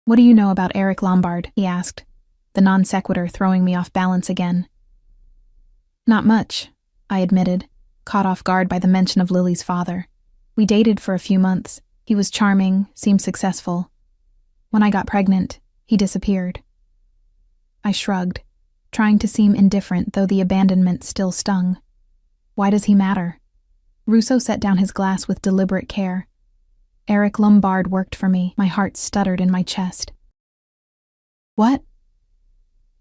"What do you know about Eric Lombard?" he asked, the non sequitur throwing me off balance again. "Not much," I admitted, caught off guard by the mention of Lily's father. "We dated for a few months. He was charming, seemed successful. When I got pregnant, he disappeared." I shrugged, trying to seem indifferent, though the abandonment still stung. "Why does he matter?" Russo set down his glass with deliberate care. "Eric Lombard worked for me." My heart stuttered in my chest. "What?"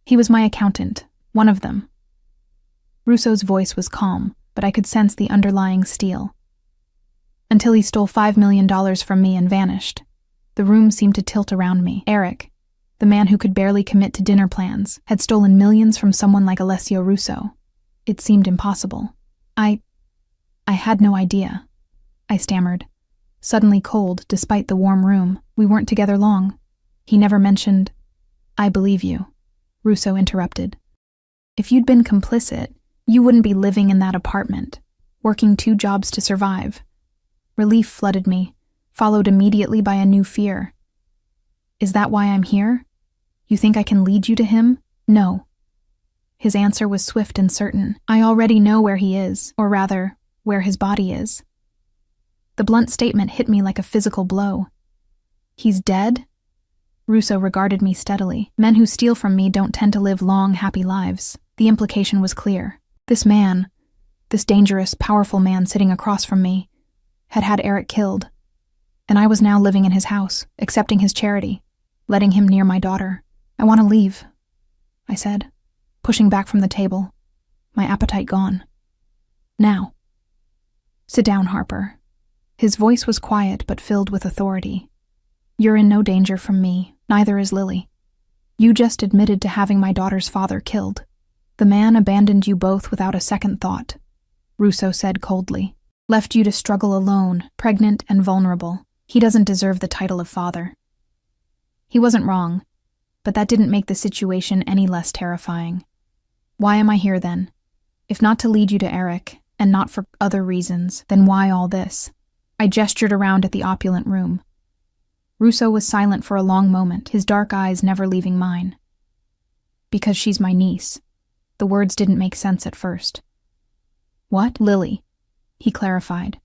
"He was my accountant, one of them." Russo's voice was calm, but I could sense the underlying steel. "Until he stole $5 million from me and vanished." The room seemed to tilt around me. Eric, the man who could barely commit to dinner plans, had stolen millions from someone like Alessio Russo. It seemed impossible. I had no idea," I stammered, suddenly cold despite the warm room. "We weren't together long. He never mentioned—" "I believe you," Russo interrupted. "If you'd been complicit, you wouldn't be living in that apartment, working 2 jobs to survive." Relief flooded me, followed immediately by a new fear. "Is that why I'm here? You think I can lead you to him?" "No." His answer was swift and certain. "I already know where he is, or rather, where his body is." The blunt statement hit me like a physical blow. "He's dead?" Russo regarded me steadily. "Men who steal from me don't tend to live long, happy lives." The implication was clear. This man, this dangerous, powerful man sitting across from me, had Eric killed, and I was now living in his house, accepting his charity, letting him near my daughter. "I want to leave," I said, pushing back from the table, my appetite gone. "Now." "Sit down, Harper." His voice was quiet but filled with authority. "You're in no danger from me, neither is Lily. You just admitted to having my daughter's father killed. The man abandoned you both without a second thought," Russo said coldly. "Left you to struggle alone, pregnant and vulnerable. He doesn't deserve the title of father." He wasn't wrong, but that didn't make the situation any less terrifying. "Why am I here then? If not to lead you to Eric, and not for other reasons, then why all this?" I gestured around at the opulent room. Russo was silent for a long moment, his dark eyes never leaving mine. "Because she's my niece." The words didn't make sense at first. "What?" "Lily," he clarified.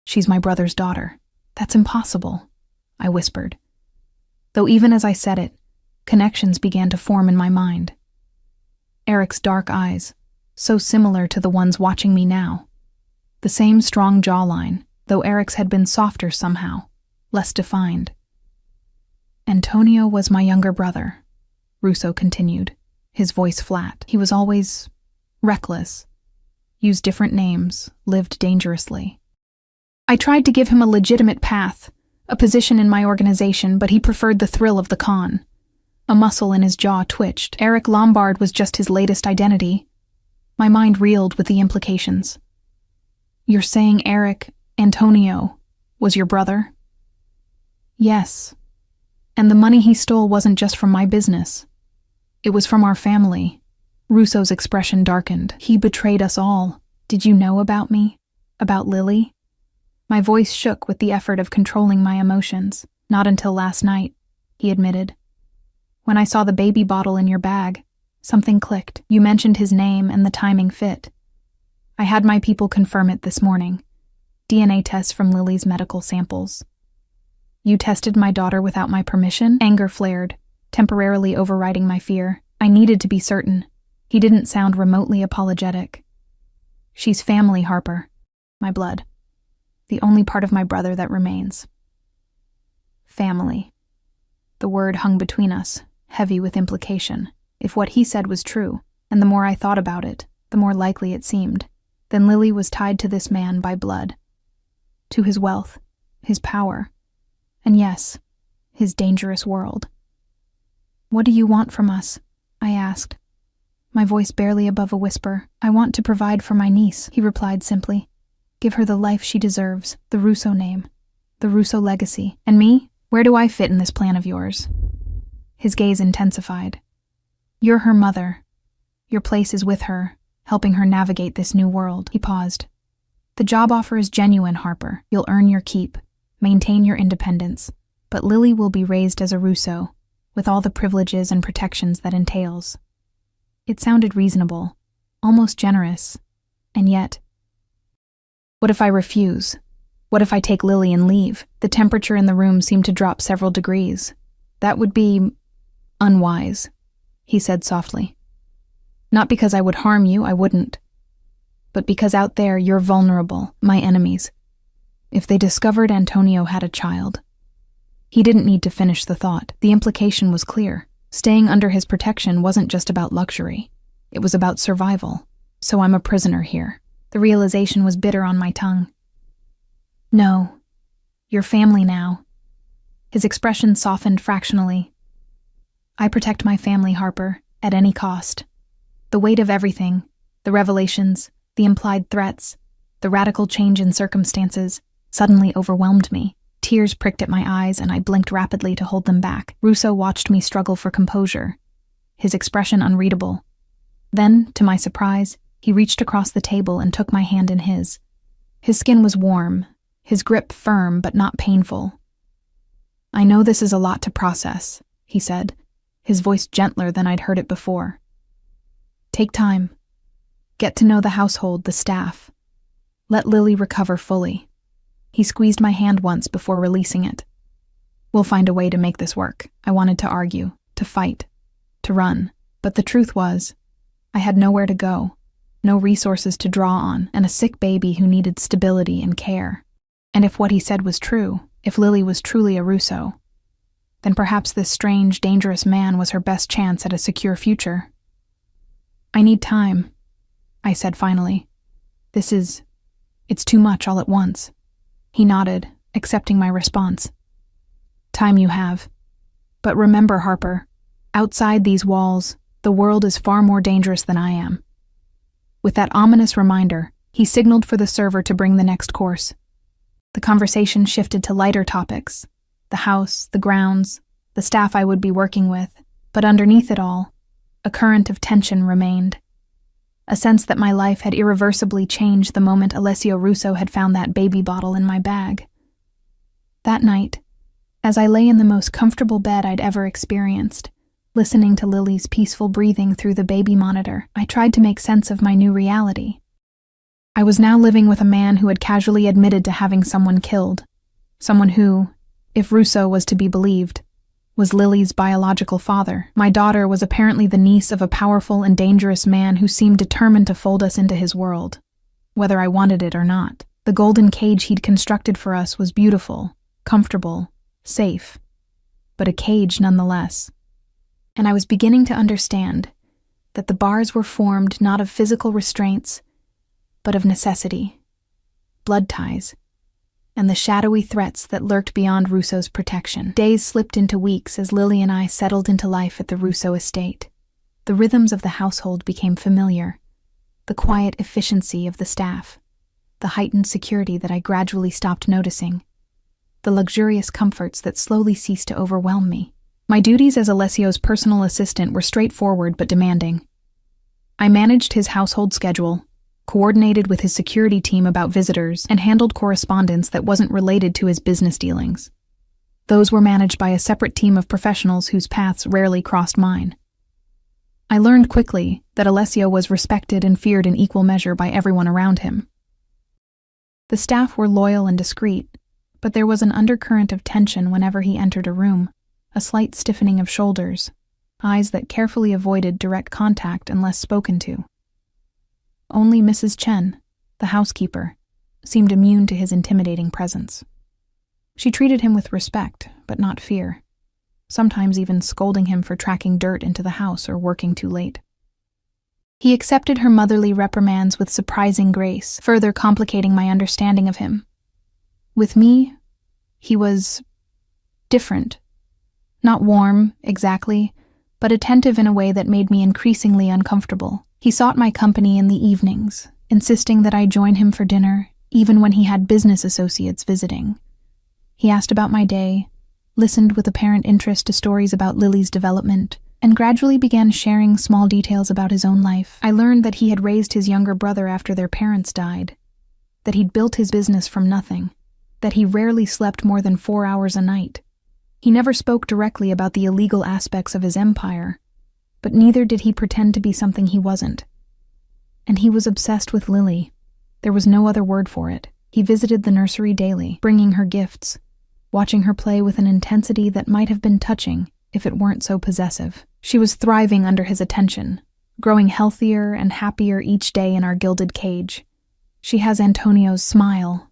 "She's my brother's daughter." "That's impossible," I whispered. Though even as I said it, connections began to form in my mind. Eric's dark eyes, so similar to the ones watching me now. The same strong jawline, though Eric's had been softer somehow, less defined. "Antonio was my younger brother," Russo continued, his voice flat. "He was always reckless, used different names, lived dangerously. I tried to give him a legitimate path, a position in my organization, but he preferred the thrill of the con." A muscle in his jaw twitched. Eric Lombard was just his latest identity. My mind reeled with the implications. "You're saying Antonio, was your brother?" "Yes. And the money he stole wasn't just from my business. It was from our family." Russo's expression darkened. "He betrayed us all. Did you know about me? About Lily?" My voice shook with the effort of controlling my emotions. "Not until last night," he admitted. "When I saw the baby bottle in your bag, something clicked. You mentioned his name and the timing fit. I had my people confirm it this morning. DNA tests from Lily's medical samples." "You tested my daughter without my permission?" Anger flared, temporarily overriding my fear. I needed to be certain. He didn't sound remotely apologetic. "She's family, Harper. My blood. The only part of my brother that remains." Family. The word hung between us, heavy with implication. If what he said was true, and the more I thought about it, the more likely it seemed, then Lily was tied to this man by blood. To his wealth, his power, and yes, his dangerous world. "What do you want from us?" I asked, my voice barely above a whisper. "I want to provide for my niece," he replied simply. "Give her the life she deserves, the Russo name, the Russo legacy. And me? Where do I fit in this plan of yours?" His gaze intensified. "You're her mother. Your place is with her, helping her navigate this new world." He paused. "The job offer is genuine, Harper. You'll earn your keep, maintain your independence, but Lily will be raised as a Russo, with all the privileges and protections that entails. It sounded reasonable, almost generous, and yet, what if I refuse? What if I take Lily and leave? The temperature in the room seemed to drop several degrees. That would be unwise, he said softly. Not because I would harm you, I wouldn't. But because out there you're vulnerable, my enemies. If they discovered Antonio had a child. He didn't need to finish the thought. The implication was clear. Staying under his protection wasn't just about luxury. It was about survival. So I'm a prisoner here. The realization was bitter on my tongue. No, you're family now. His expression softened fractionally. I protect my family, Harper, at any cost. The weight of everything, the revelations, the implied threats, the radical change in circumstances, suddenly overwhelmed me. Tears pricked at my eyes, and I blinked rapidly to hold them back. Russo watched me struggle for composure, his expression unreadable. Then, to my surprise, he reached across the table and took my hand in his. His skin was warm, his grip firm but not painful. I know this is a lot to process, he said, his voice gentler than I'd heard it before. Take time. Get to know the household, the staff. Let Lily recover fully. He squeezed my hand once before releasing it. We'll find a way to make this work. I wanted to argue, to fight, to run. But the truth was, I had nowhere to go, no resources to draw on, and a sick baby who needed stability and care. And if what he said was true, if Lily was truly a Russo, then perhaps this strange, dangerous man was her best chance at a secure future. I need time, I said finally. It's too much all at once. He nodded, accepting my response. Time you have. But remember, Harper, outside these walls, the world is far more dangerous than I am. With that ominous reminder, he signaled for the server to bring the next course. The conversation shifted to lighter topics, the house, the grounds, the staff I would be working with, but underneath it all, a current of tension remained. A sense that my life had irreversibly changed the moment Alessio Russo had found that baby bottle in my bag. That night, as I lay in the most comfortable bed I'd ever experienced, listening to Lily's peaceful breathing through the baby monitor, I tried to make sense of my new reality. I was now living with a man who had casually admitted to having someone killed, someone who, if Russo was to be believed, was Lily's biological father. My daughter was apparently the niece of a powerful and dangerous man who seemed determined to fold us into his world, whether I wanted it or not. The golden cage he'd constructed for us was beautiful, comfortable, safe, but a cage nonetheless. And I was beginning to understand that the bars were formed not of physical restraints, but of necessity, blood ties, and the shadowy threats that lurked beyond Russo's protection. Days slipped into weeks as Lily and I settled into life at the Russo estate. The rhythms of the household became familiar, the quiet efficiency of the staff, the heightened security that I gradually stopped noticing, the luxurious comforts that slowly ceased to overwhelm me. My duties as Alessio's personal assistant were straightforward but demanding. I managed his household schedule, coordinated with his security team about visitors, and handled correspondence that wasn't related to his business dealings. Those were managed by a separate team of professionals whose paths rarely crossed mine. I learned quickly that Alessio was respected and feared in equal measure by everyone around him. The staff were loyal and discreet, but there was an undercurrent of tension whenever he entered a room, a slight stiffening of shoulders, eyes that carefully avoided direct contact unless spoken to. Only Mrs. Chen, the housekeeper, seemed immune to his intimidating presence. She treated him with respect, but not fear, sometimes even scolding him for tracking dirt into the house or working too late. He accepted her motherly reprimands with surprising grace, further complicating my understanding of him. With me, he was different. Not warm, exactly, but attentive in a way that made me increasingly uncomfortable. He sought my company in the evenings, insisting that I join him for dinner, even when he had business associates visiting. He asked about my day, listened with apparent interest to stories about Lily's development, and gradually began sharing small details about his own life. I learned that he had raised his younger brother after their parents died, that he'd built his business from nothing, that he rarely slept more than 4 hours a night, He never spoke directly about the illegal aspects of his empire, but neither did he pretend to be something he wasn't. And he was obsessed with Lily. There was no other word for it. He visited the nursery daily, bringing her gifts, watching her play with an intensity that might have been touching if it weren't so possessive. She was thriving under his attention, growing healthier and happier each day in our gilded cage. "She has Antonio's smile,"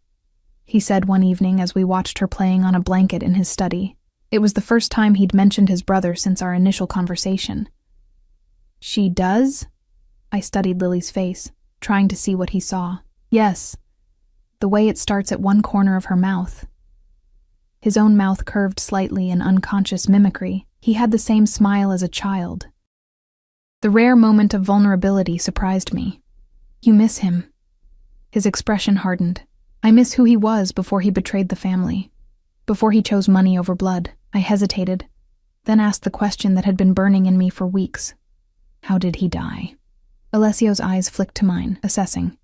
he said one evening as we watched her playing on a blanket in his study. It was the first time he'd mentioned his brother since our initial conversation. "She does?" I studied Lily's face, trying to see what he saw. "Yes, the way it starts at one corner of her mouth." His own mouth curved slightly in unconscious mimicry. He had the same smile as a child. The rare moment of vulnerability surprised me. "You miss him?" His expression hardened. "I miss who he was before he betrayed the family, before he chose money over blood." I hesitated, then asked the question that had been burning in me for weeks. "How did he die?" Alessio's eyes flicked to mine, assessing.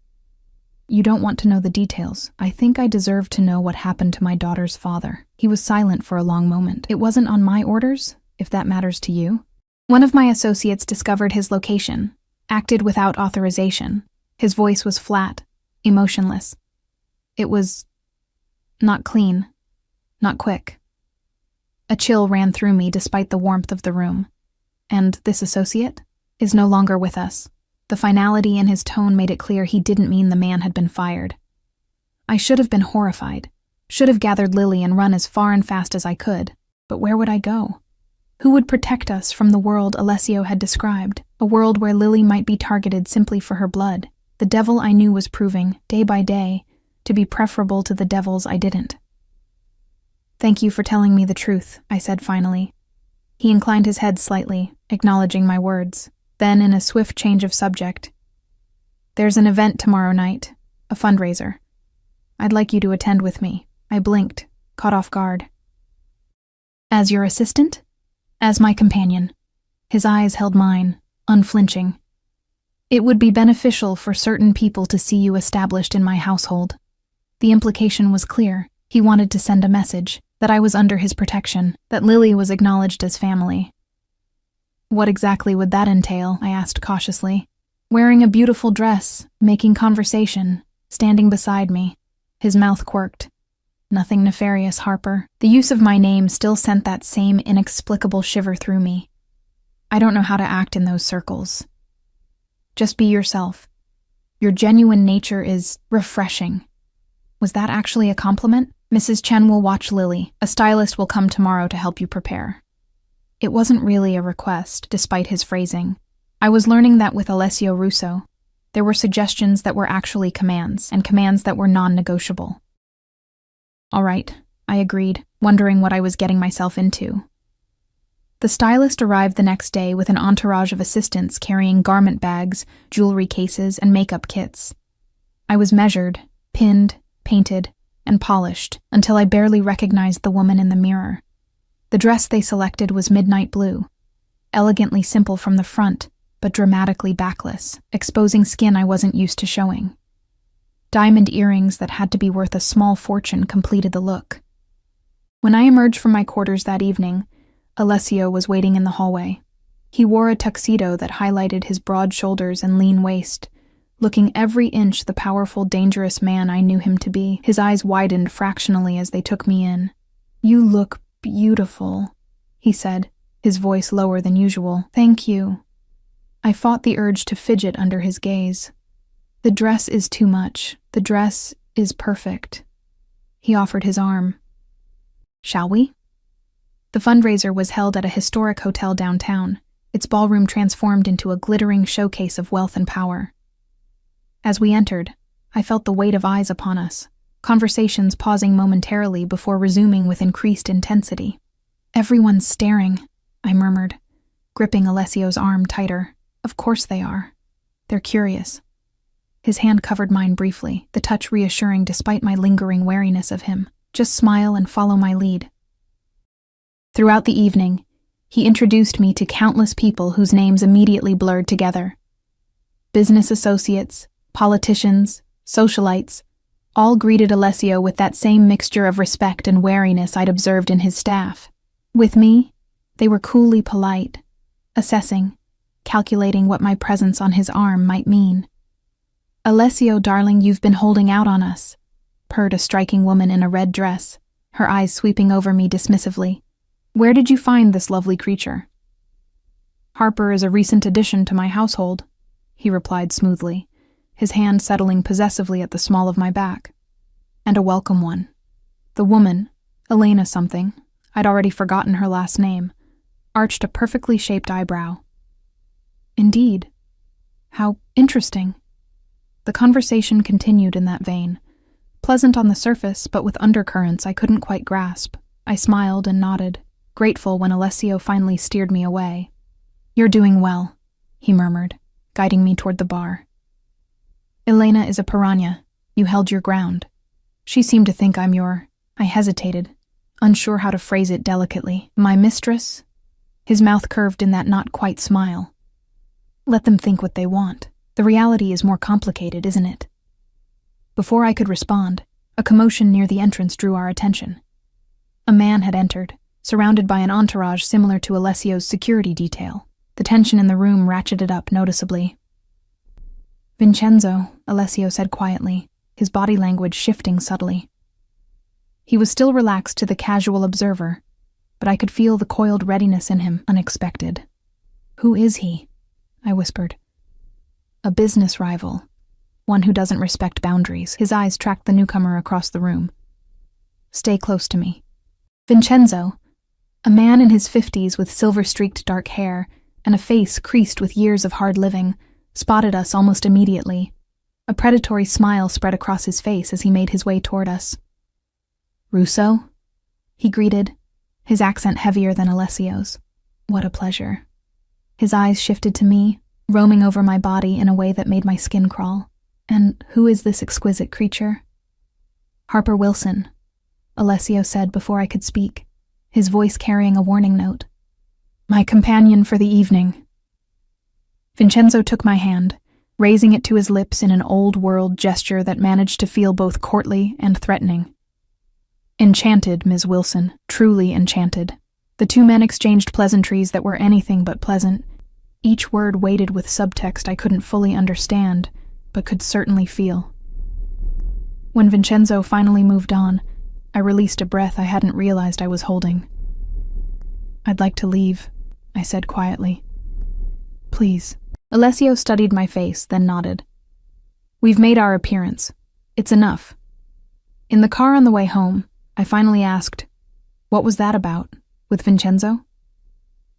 "You don't want to know the details. I think I deserve to know what happened to my daughter's father." He was silent for a long moment. "It wasn't on my orders, if that matters to you." "One of my associates discovered his location, acted without authorization." His voice was flat, emotionless. "It was not clean, not quick." A chill ran through me despite the warmth of the room. "And this associate is no longer with us." The finality in his tone made it clear he didn't mean the man had been fired. I should have been horrified, should have gathered Lily and run as far and fast as I could. But where would I go? Who would protect us from the world Alessio had described? A world where Lily might be targeted simply for her blood. The devil I knew was proving, day by day, to be preferable to the devils I didn't. "Thank you for telling me the truth," I said finally. He inclined his head slightly, acknowledging my words. Then, in a swift change of subject, "There's an event tomorrow night, a fundraiser. I'd like you to attend with me." I blinked, caught off guard. "As your assistant?" "As my companion." His eyes held mine, unflinching. "It would be beneficial for certain people to see you established in my household." The implication was clear. He wanted to send a message, that I was under his protection, that Lily was acknowledged as family. "What exactly would that entail?" I asked cautiously. "Wearing a beautiful dress, making conversation, standing beside me." His mouth quirked. "Nothing nefarious, Harper." The use of my name still sent that same inexplicable shiver through me. I don't know how to act in those circles. "Just be yourself. Your genuine nature is refreshing." Was that actually a compliment? "Mrs. Chen will watch Lily. A stylist will come tomorrow to help you prepare." It wasn't really a request, despite his phrasing. I was learning that with Alessio Russo, there were suggestions that were actually commands, and commands that were non-negotiable. "All right," I agreed, wondering what I was getting myself into. The stylist arrived the next day with an entourage of assistants carrying garment bags, jewelry cases, and makeup kits. I was measured, pinned, painted, and polished until I barely recognized the woman in the mirror. The dress they selected was midnight blue, elegantly simple from the front, but dramatically backless, exposing skin I wasn't used to showing. Diamond earrings that had to be worth a small fortune completed the look. When I emerged from my quarters that evening, Alessio was waiting in the hallway. He wore a tuxedo that highlighted his broad shoulders and lean waist, looking every inch the powerful, dangerous man I knew him to be. His eyes widened fractionally as they took me in. "You look beautiful," he said, his voice lower than usual. "Thank you." I fought the urge to fidget under his gaze. "The dress is too much. The dress is perfect." He offered his arm. "Shall we?" The fundraiser was held at a historic hotel downtown, its ballroom transformed into a glittering showcase of wealth and power. As we entered, I felt the weight of eyes upon us, conversations pausing momentarily before resuming with increased intensity. "Everyone's staring," I murmured, gripping Alessio's arm tighter. "Of course they are. They're curious." His hand covered mine briefly, the touch reassuring despite my lingering wariness of him. "Just smile and follow my lead." Throughout the evening, he introduced me to countless people whose names immediately blurred together. Business associates, politicians, socialites, all greeted Alessio with that same mixture of respect and wariness I'd observed in his staff. With me, they were coolly polite, assessing, calculating what my presence on his arm might mean. "Alessio, darling, you've been holding out on us," purred a striking woman in a red dress, her eyes sweeping over me dismissively. "Where did you find this lovely creature?" "Harper is a recent addition to my household," he replied smoothly, his hand settling possessively at the small of my back. "And a welcome one. The woman, Elena something, I'd already forgotten her last name, arched a perfectly shaped eyebrow. "Indeed. How interesting." The conversation continued in that vein, pleasant on the surface, but with undercurrents I couldn't quite grasp. I smiled and nodded, grateful when Alessio finally steered me away. "You're doing well," he murmured, guiding me toward the bar. "Elena is a piranha. You held your ground. She seemed to think I'm your—" I hesitated, unsure how to phrase it delicately. "My mistress?" His mouth curved in that not-quite smile. "Let them think what they want. The reality is more complicated, isn't it?" Before I could respond, a commotion near the entrance drew our attention. A man had entered, surrounded by an entourage similar to Alessio's security detail. The tension in the room ratcheted up noticeably. "Vincenzo," Alessio said quietly, his body language shifting subtly. He was still relaxed to the casual observer, but I could feel the coiled readiness in him, unexpected. "Who is he?" I whispered. "A business rival, one who doesn't respect boundaries." His eyes tracked the newcomer across the room. "Stay close to me." Vincenzo, a man in his 50s with silver-streaked dark hair and a face creased with years of hard living, spotted us almost immediately. A predatory smile spread across his face as he made his way toward us. "Russo?" he greeted, his accent heavier than Alessio's. "What a pleasure." His eyes shifted to me, roaming over my body in a way that made my skin crawl. "And who is this exquisite creature?" "Harper Wilson," Alessio said before I could speak, his voice carrying a warning note. "My companion for the evening." Vincenzo took my hand, raising it to his lips in an old-world gesture that managed to feel both courtly and threatening. "Enchanted, Ms. Wilson, truly enchanted." The two men exchanged pleasantries that were anything but pleasant, each word weighted with subtext I couldn't fully understand, but could certainly feel. When Vincenzo finally moved on, I released a breath I hadn't realized I was holding. "I'd like to leave," I said quietly. "Please." Alessio studied my face, then nodded. "We've made our appearance. It's enough." In the car on the way home, I finally asked, "What was that about? With Vincenzo?"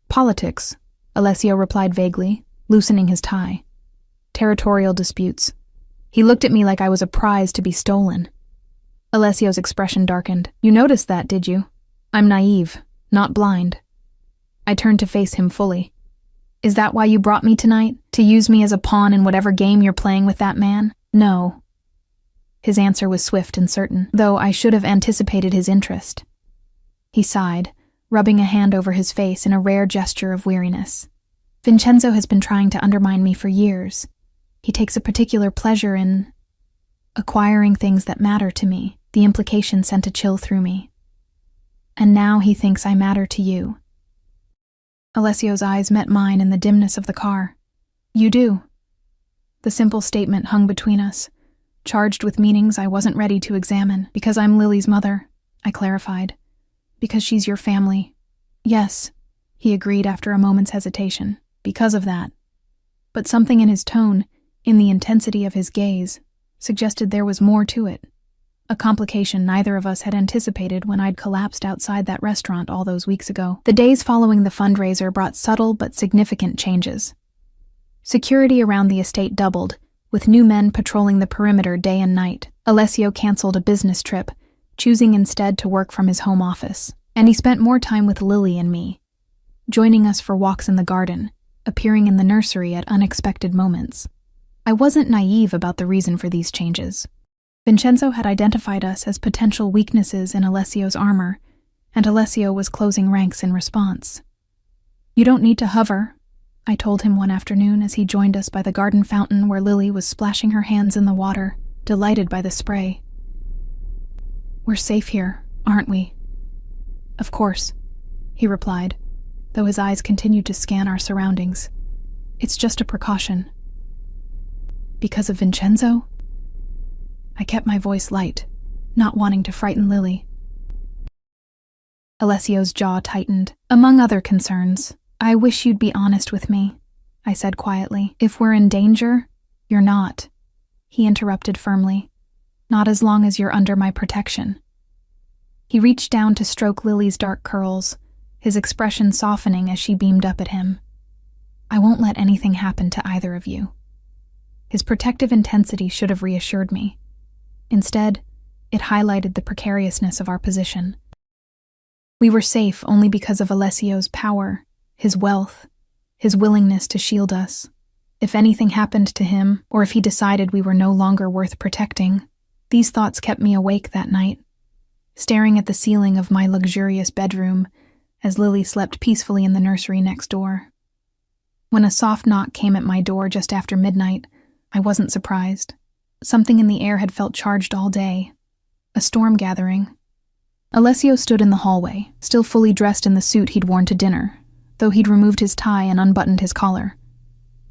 "Politics," Alessio replied vaguely, loosening his tie. "Territorial disputes." He looked at me like I was a prize to be stolen. Alessio's expression darkened. "You noticed that, did you? I'm naive, not blind." I turned to face him fully. "Is that why you brought me tonight? To use me as a pawn in whatever game you're playing with that man?" "No." His answer was swift and certain, though I should have anticipated his interest. He sighed, rubbing a hand over his face in a rare gesture of weariness. "Vincenzo has been trying to undermine me for years. He takes a particular pleasure in acquiring things that matter to me." The implication sent a chill through me. "And now he thinks I matter to you." Alessio's eyes met mine in the dimness of the car. "You do." The simple statement hung between us, charged with meanings I wasn't ready to examine. "Because I'm Lily's mother," I clarified. "Because she's your family." "Yes," he agreed after a moment's hesitation. "Because of that." But something in his tone, in the intensity of his gaze, suggested there was more to it. A complication neither of us had anticipated when I'd collapsed outside that restaurant all those weeks ago. The days following the fundraiser brought subtle but significant changes. Security around the estate doubled, with new men patrolling the perimeter day and night. Alessio canceled a business trip, choosing instead to work from his home office. And he spent more time with Lily and me, joining us for walks in the garden, appearing in the nursery at unexpected moments. I wasn't naive about the reason for these changes. Vincenzo had identified us as potential weaknesses in Alessio's armor, and Alessio was closing ranks in response. "You don't need to hover," I told him one afternoon as he joined us by the garden fountain where Lily was splashing her hands in the water, delighted by the spray. "We're safe here, aren't we?" "Of course," he replied, though his eyes continued to scan our surroundings. It's just a precaution. Because of Vincenzo? I kept my voice light, not wanting to frighten Lily. Alessio's jaw tightened. Among other concerns, I wish you'd be honest with me, I said quietly. If we're in danger, you're not, he interrupted firmly. Not as long as you're under my protection. He reached down to stroke Lily's dark curls, his expression softening as she beamed up at him. I won't let anything happen to either of you. His protective intensity should have reassured me. Instead, it highlighted the precariousness of our position. We were safe only because of Alessio's power, his wealth, his willingness to shield us. If anything happened to him, or if he decided we were no longer worth protecting, these thoughts kept me awake that night, staring at the ceiling of my luxurious bedroom as Lily slept peacefully in the nursery next door. When a soft knock came at my door just after midnight, I wasn't surprised. Something in the air had felt charged all day. A storm gathering. Alessio stood in the hallway, still fully dressed in the suit he'd worn to dinner, though he'd removed his tie and unbuttoned his collar.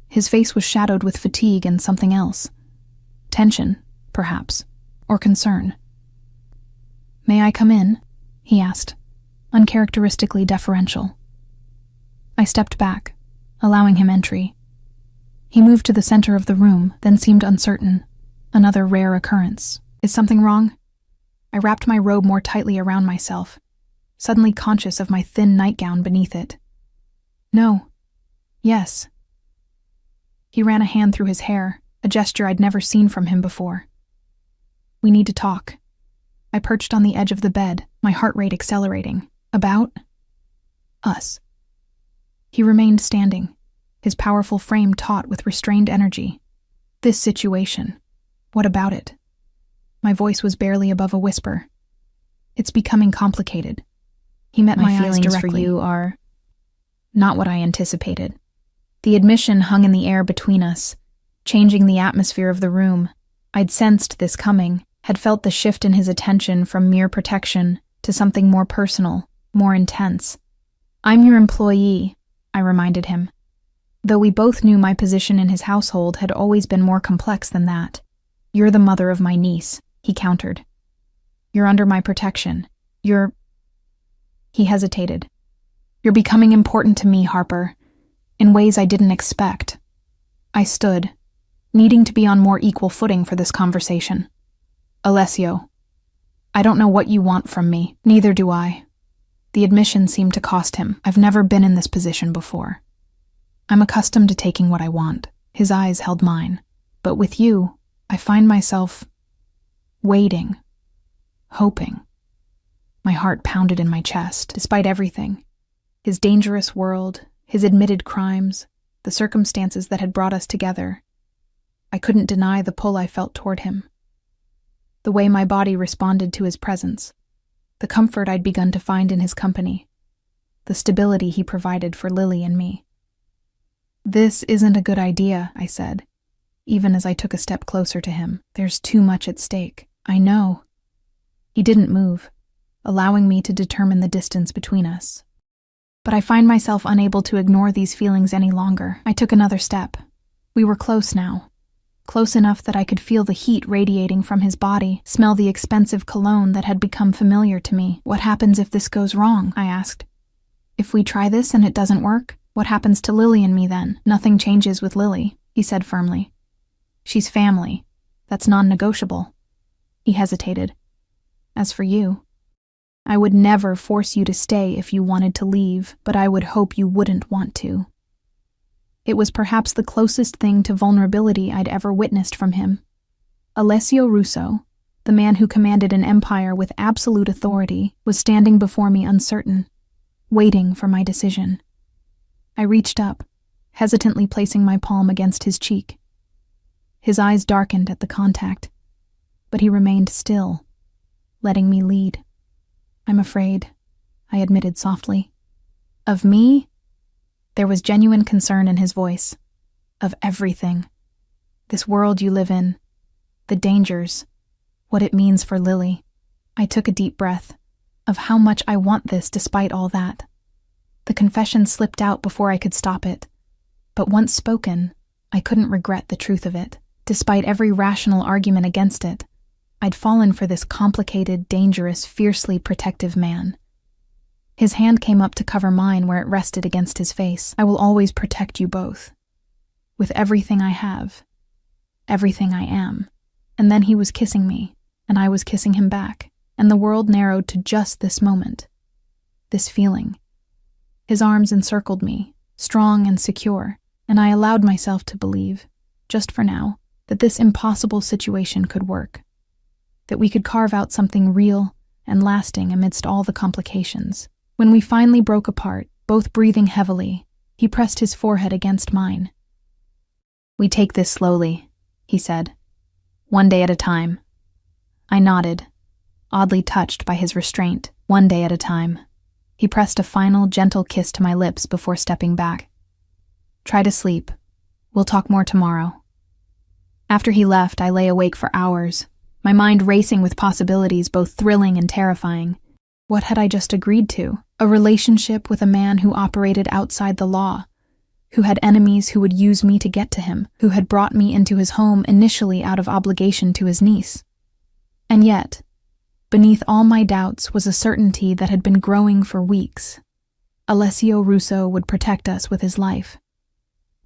His face was shadowed with fatigue and something else. Tension, perhaps, or concern. "May I come in?" he asked, uncharacteristically deferential. I stepped back, allowing him entry. He moved to the center of the room, then seemed uncertain. Another rare occurrence. Is something wrong? I wrapped my robe more tightly around myself, suddenly conscious of my thin nightgown beneath it. No. Yes. He ran a hand through his hair, a gesture I'd never seen from him before. We need to talk. I perched on the edge of the bed, my heart rate accelerating. About? Us. He remained standing, his powerful frame taut with restrained energy. This situation. What about it? My voice was barely above a whisper. It's becoming complicated. He met my eyes directly. My feelings for you are not what I anticipated. The admission hung in the air between us, changing the atmosphere of the room. I'd sensed this coming, had felt the shift in his attention from mere protection to something more personal, more intense. I'm your employee, I reminded him. Though we both knew my position in his household had always been more complex than that. You're the mother of my niece, he countered. You're under my protection. He hesitated. You're becoming important to me, Harper, in ways I didn't expect. I stood, needing to be on more equal footing for this conversation. Alessio, I don't know what you want from me. Neither do I. The admission seemed to cost him. I've never been in this position before. I'm accustomed to taking what I want. His eyes held mine. But with you, I find myself waiting, hoping. My heart pounded in my chest, despite everything. His dangerous world, his admitted crimes, the circumstances that had brought us together. I couldn't deny the pull I felt toward him. The way my body responded to his presence, the comfort I'd begun to find in his company, the stability he provided for Lily and me. This isn't a good idea, I said, even as I took a step closer to him. There's too much at stake. I know. He didn't move, allowing me to determine the distance between us. But I find myself unable to ignore these feelings any longer. I took another step. We were close now. Close enough that I could feel the heat radiating from his body, smell the expensive cologne that had become familiar to me. What happens if this goes wrong? I asked. If we try this and it doesn't work, what happens to Lily and me then? Nothing changes with Lily, he said firmly. She's family. That's non-negotiable. He hesitated. As for you, I would never force you to stay if you wanted to leave, but I would hope you wouldn't want to. It was perhaps the closest thing to vulnerability I'd ever witnessed from him. Alessio Russo, the man who commanded an empire with absolute authority, was standing before me uncertain, waiting for my decision. I reached up, hesitantly placing my palm against his cheek. His eyes darkened at the contact, but he remained still, letting me lead. I'm afraid, I admitted softly. Of me? There was genuine concern in his voice. Of everything. This world you live in. The dangers. What it means for Lily. I took a deep breath. Of how much I want this despite all that. The confession slipped out before I could stop it. But once spoken, I couldn't regret the truth of it. Despite every rational argument against it, I'd fallen for this complicated, dangerous, fiercely protective man. His hand came up to cover mine where it rested against his face. I will always protect you both. With everything I have. Everything I am. And then he was kissing me, and I was kissing him back, and the world narrowed to just this moment. This feeling. His arms encircled me, strong and secure, and I allowed myself to believe, just for now, that this impossible situation could work. That we could carve out something real and lasting amidst all the complications. When we finally broke apart, both breathing heavily, he pressed his forehead against mine. "We take this slowly," he said. "One day at a time." I nodded, oddly touched by his restraint. One day at a time. He pressed a final, gentle kiss to my lips before stepping back. "Try to sleep. We'll talk more tomorrow." After he left, I lay awake for hours, my mind racing with possibilities both thrilling and terrifying. What had I just agreed to? A relationship with a man who operated outside the law, who had enemies who would use me to get to him, who had brought me into his home initially out of obligation to his niece. And yet, beneath all my doubts was a certainty that had been growing for weeks. Alessio Russo would protect us with his life.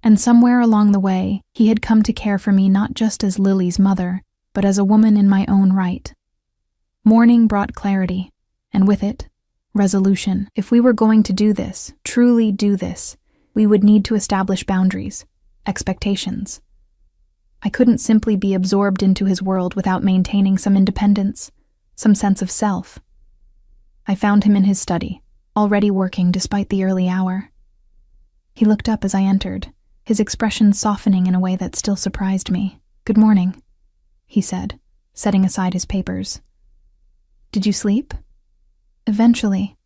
And somewhere along the way, he had come to care for me not just as Lily's mother, but as a woman in my own right. Morning brought clarity, and with it, resolution. If we were going to do this, truly do this, we would need to establish boundaries, expectations. I couldn't simply be absorbed into his world without maintaining some independence, some sense of self. I found him in his study, already working despite the early hour. He looked up as I entered, his expression softening in a way that still surprised me. "Good morning," he said, setting aside his papers. "Did you sleep?" "Eventually."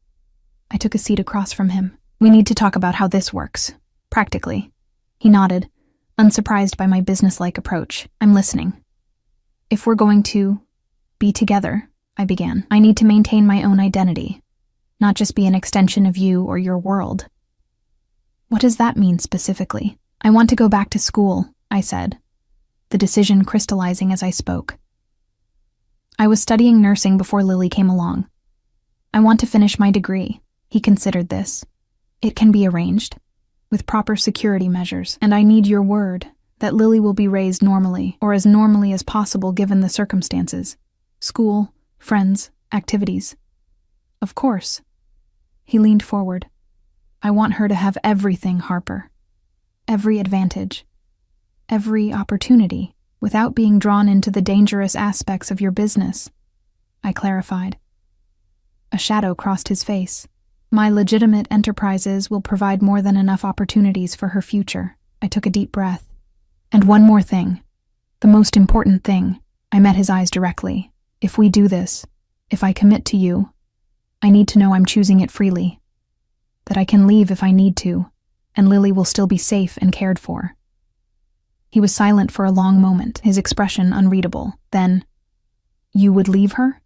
I took a seat across from him. "We need to talk about how this works, practically." He nodded, unsurprised by my businesslike approach. "I'm listening." "If we're going to be together," I began, "I need to maintain my own identity, not just be an extension of you or your world." "What does that mean specifically?" "I want to go back to school," I said, the decision crystallizing as I spoke. "I was studying nursing before Lily came along. I want to finish my degree." He considered this. "It can be arranged, with proper security measures, and I need your word that Lily will be raised normally, or as normally as possible given the circumstances. School, friends, activities." "Of course." He leaned forward. "I want her to have everything, Harper. Every advantage. Every opportunity, without being drawn into the dangerous aspects of your business," I clarified. A shadow crossed his face. "My legitimate enterprises will provide more than enough opportunities for her future." I took a deep breath. "And one more thing. The most important thing." I met his eyes directly. "If we do this, if I commit to you, I need to know I'm choosing it freely. That I can leave if I need to, and Lily will still be safe and cared for." He was silent for a long moment, his expression unreadable. Then, "You would leave her?"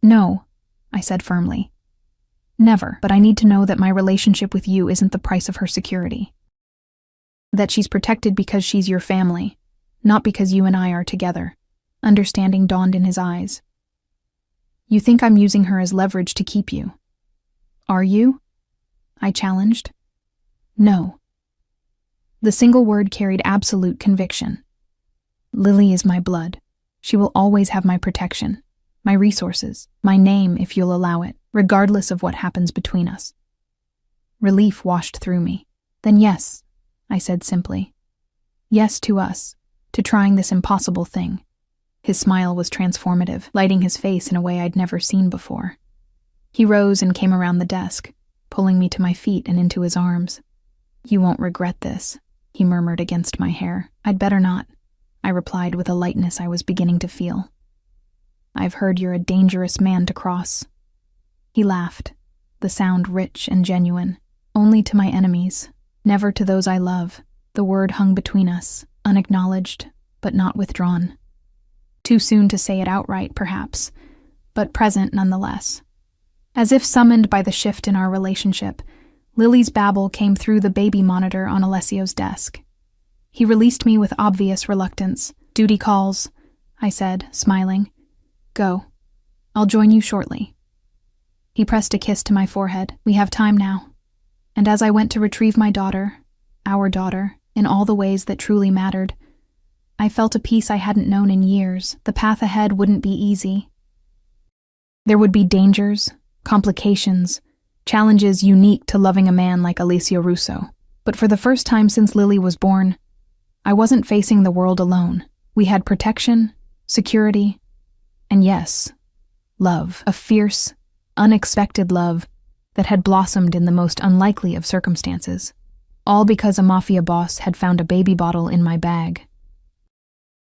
"No," I said firmly. "Never, but I need to know that my relationship with you isn't the price of her security. That she's protected because she's your family, not because you and I are together." Understanding dawned in his eyes. "You think I'm using her as leverage to keep you? Are you?" I challenged. "No." The single word carried absolute conviction. "Lily is my blood. She will always have my protection, my resources, my name if you'll allow it, regardless of what happens between us." Relief washed through me. "Then yes," I said simply. "Yes to us, to trying this impossible thing." His smile was transformative, lighting his face in a way I'd never seen before. He rose and came around the desk, pulling me to my feet and into his arms. "You won't regret this," he murmured against my hair. "I'd better not," I replied with a lightness I was beginning to feel. "I've heard you're a dangerous man to cross." He laughed, the sound rich and genuine. "Only to my enemies, never to those I love." The word hung between us, unacknowledged, but not withdrawn. Too soon to say it outright, perhaps, but present nonetheless. As if summoned by the shift in our relationship, Lily's babble came through the baby monitor on Alessio's desk. He released me with obvious reluctance. "Duty calls," I said, smiling. "Go. I'll join you shortly." He pressed a kiss to my forehead. "We have time now." And as I went to retrieve my daughter, our daughter, in all the ways that truly mattered, I felt a peace I hadn't known in years. The path ahead wouldn't be easy. There would be dangers, complications, challenges unique to loving a man like Alessio Russo. But for the first time since Lily was born, I wasn't facing the world alone. We had protection, security, and yes, love. A fierce, unexpected love that had blossomed in the most unlikely of circumstances. All because a mafia boss had found a baby bottle in my bag.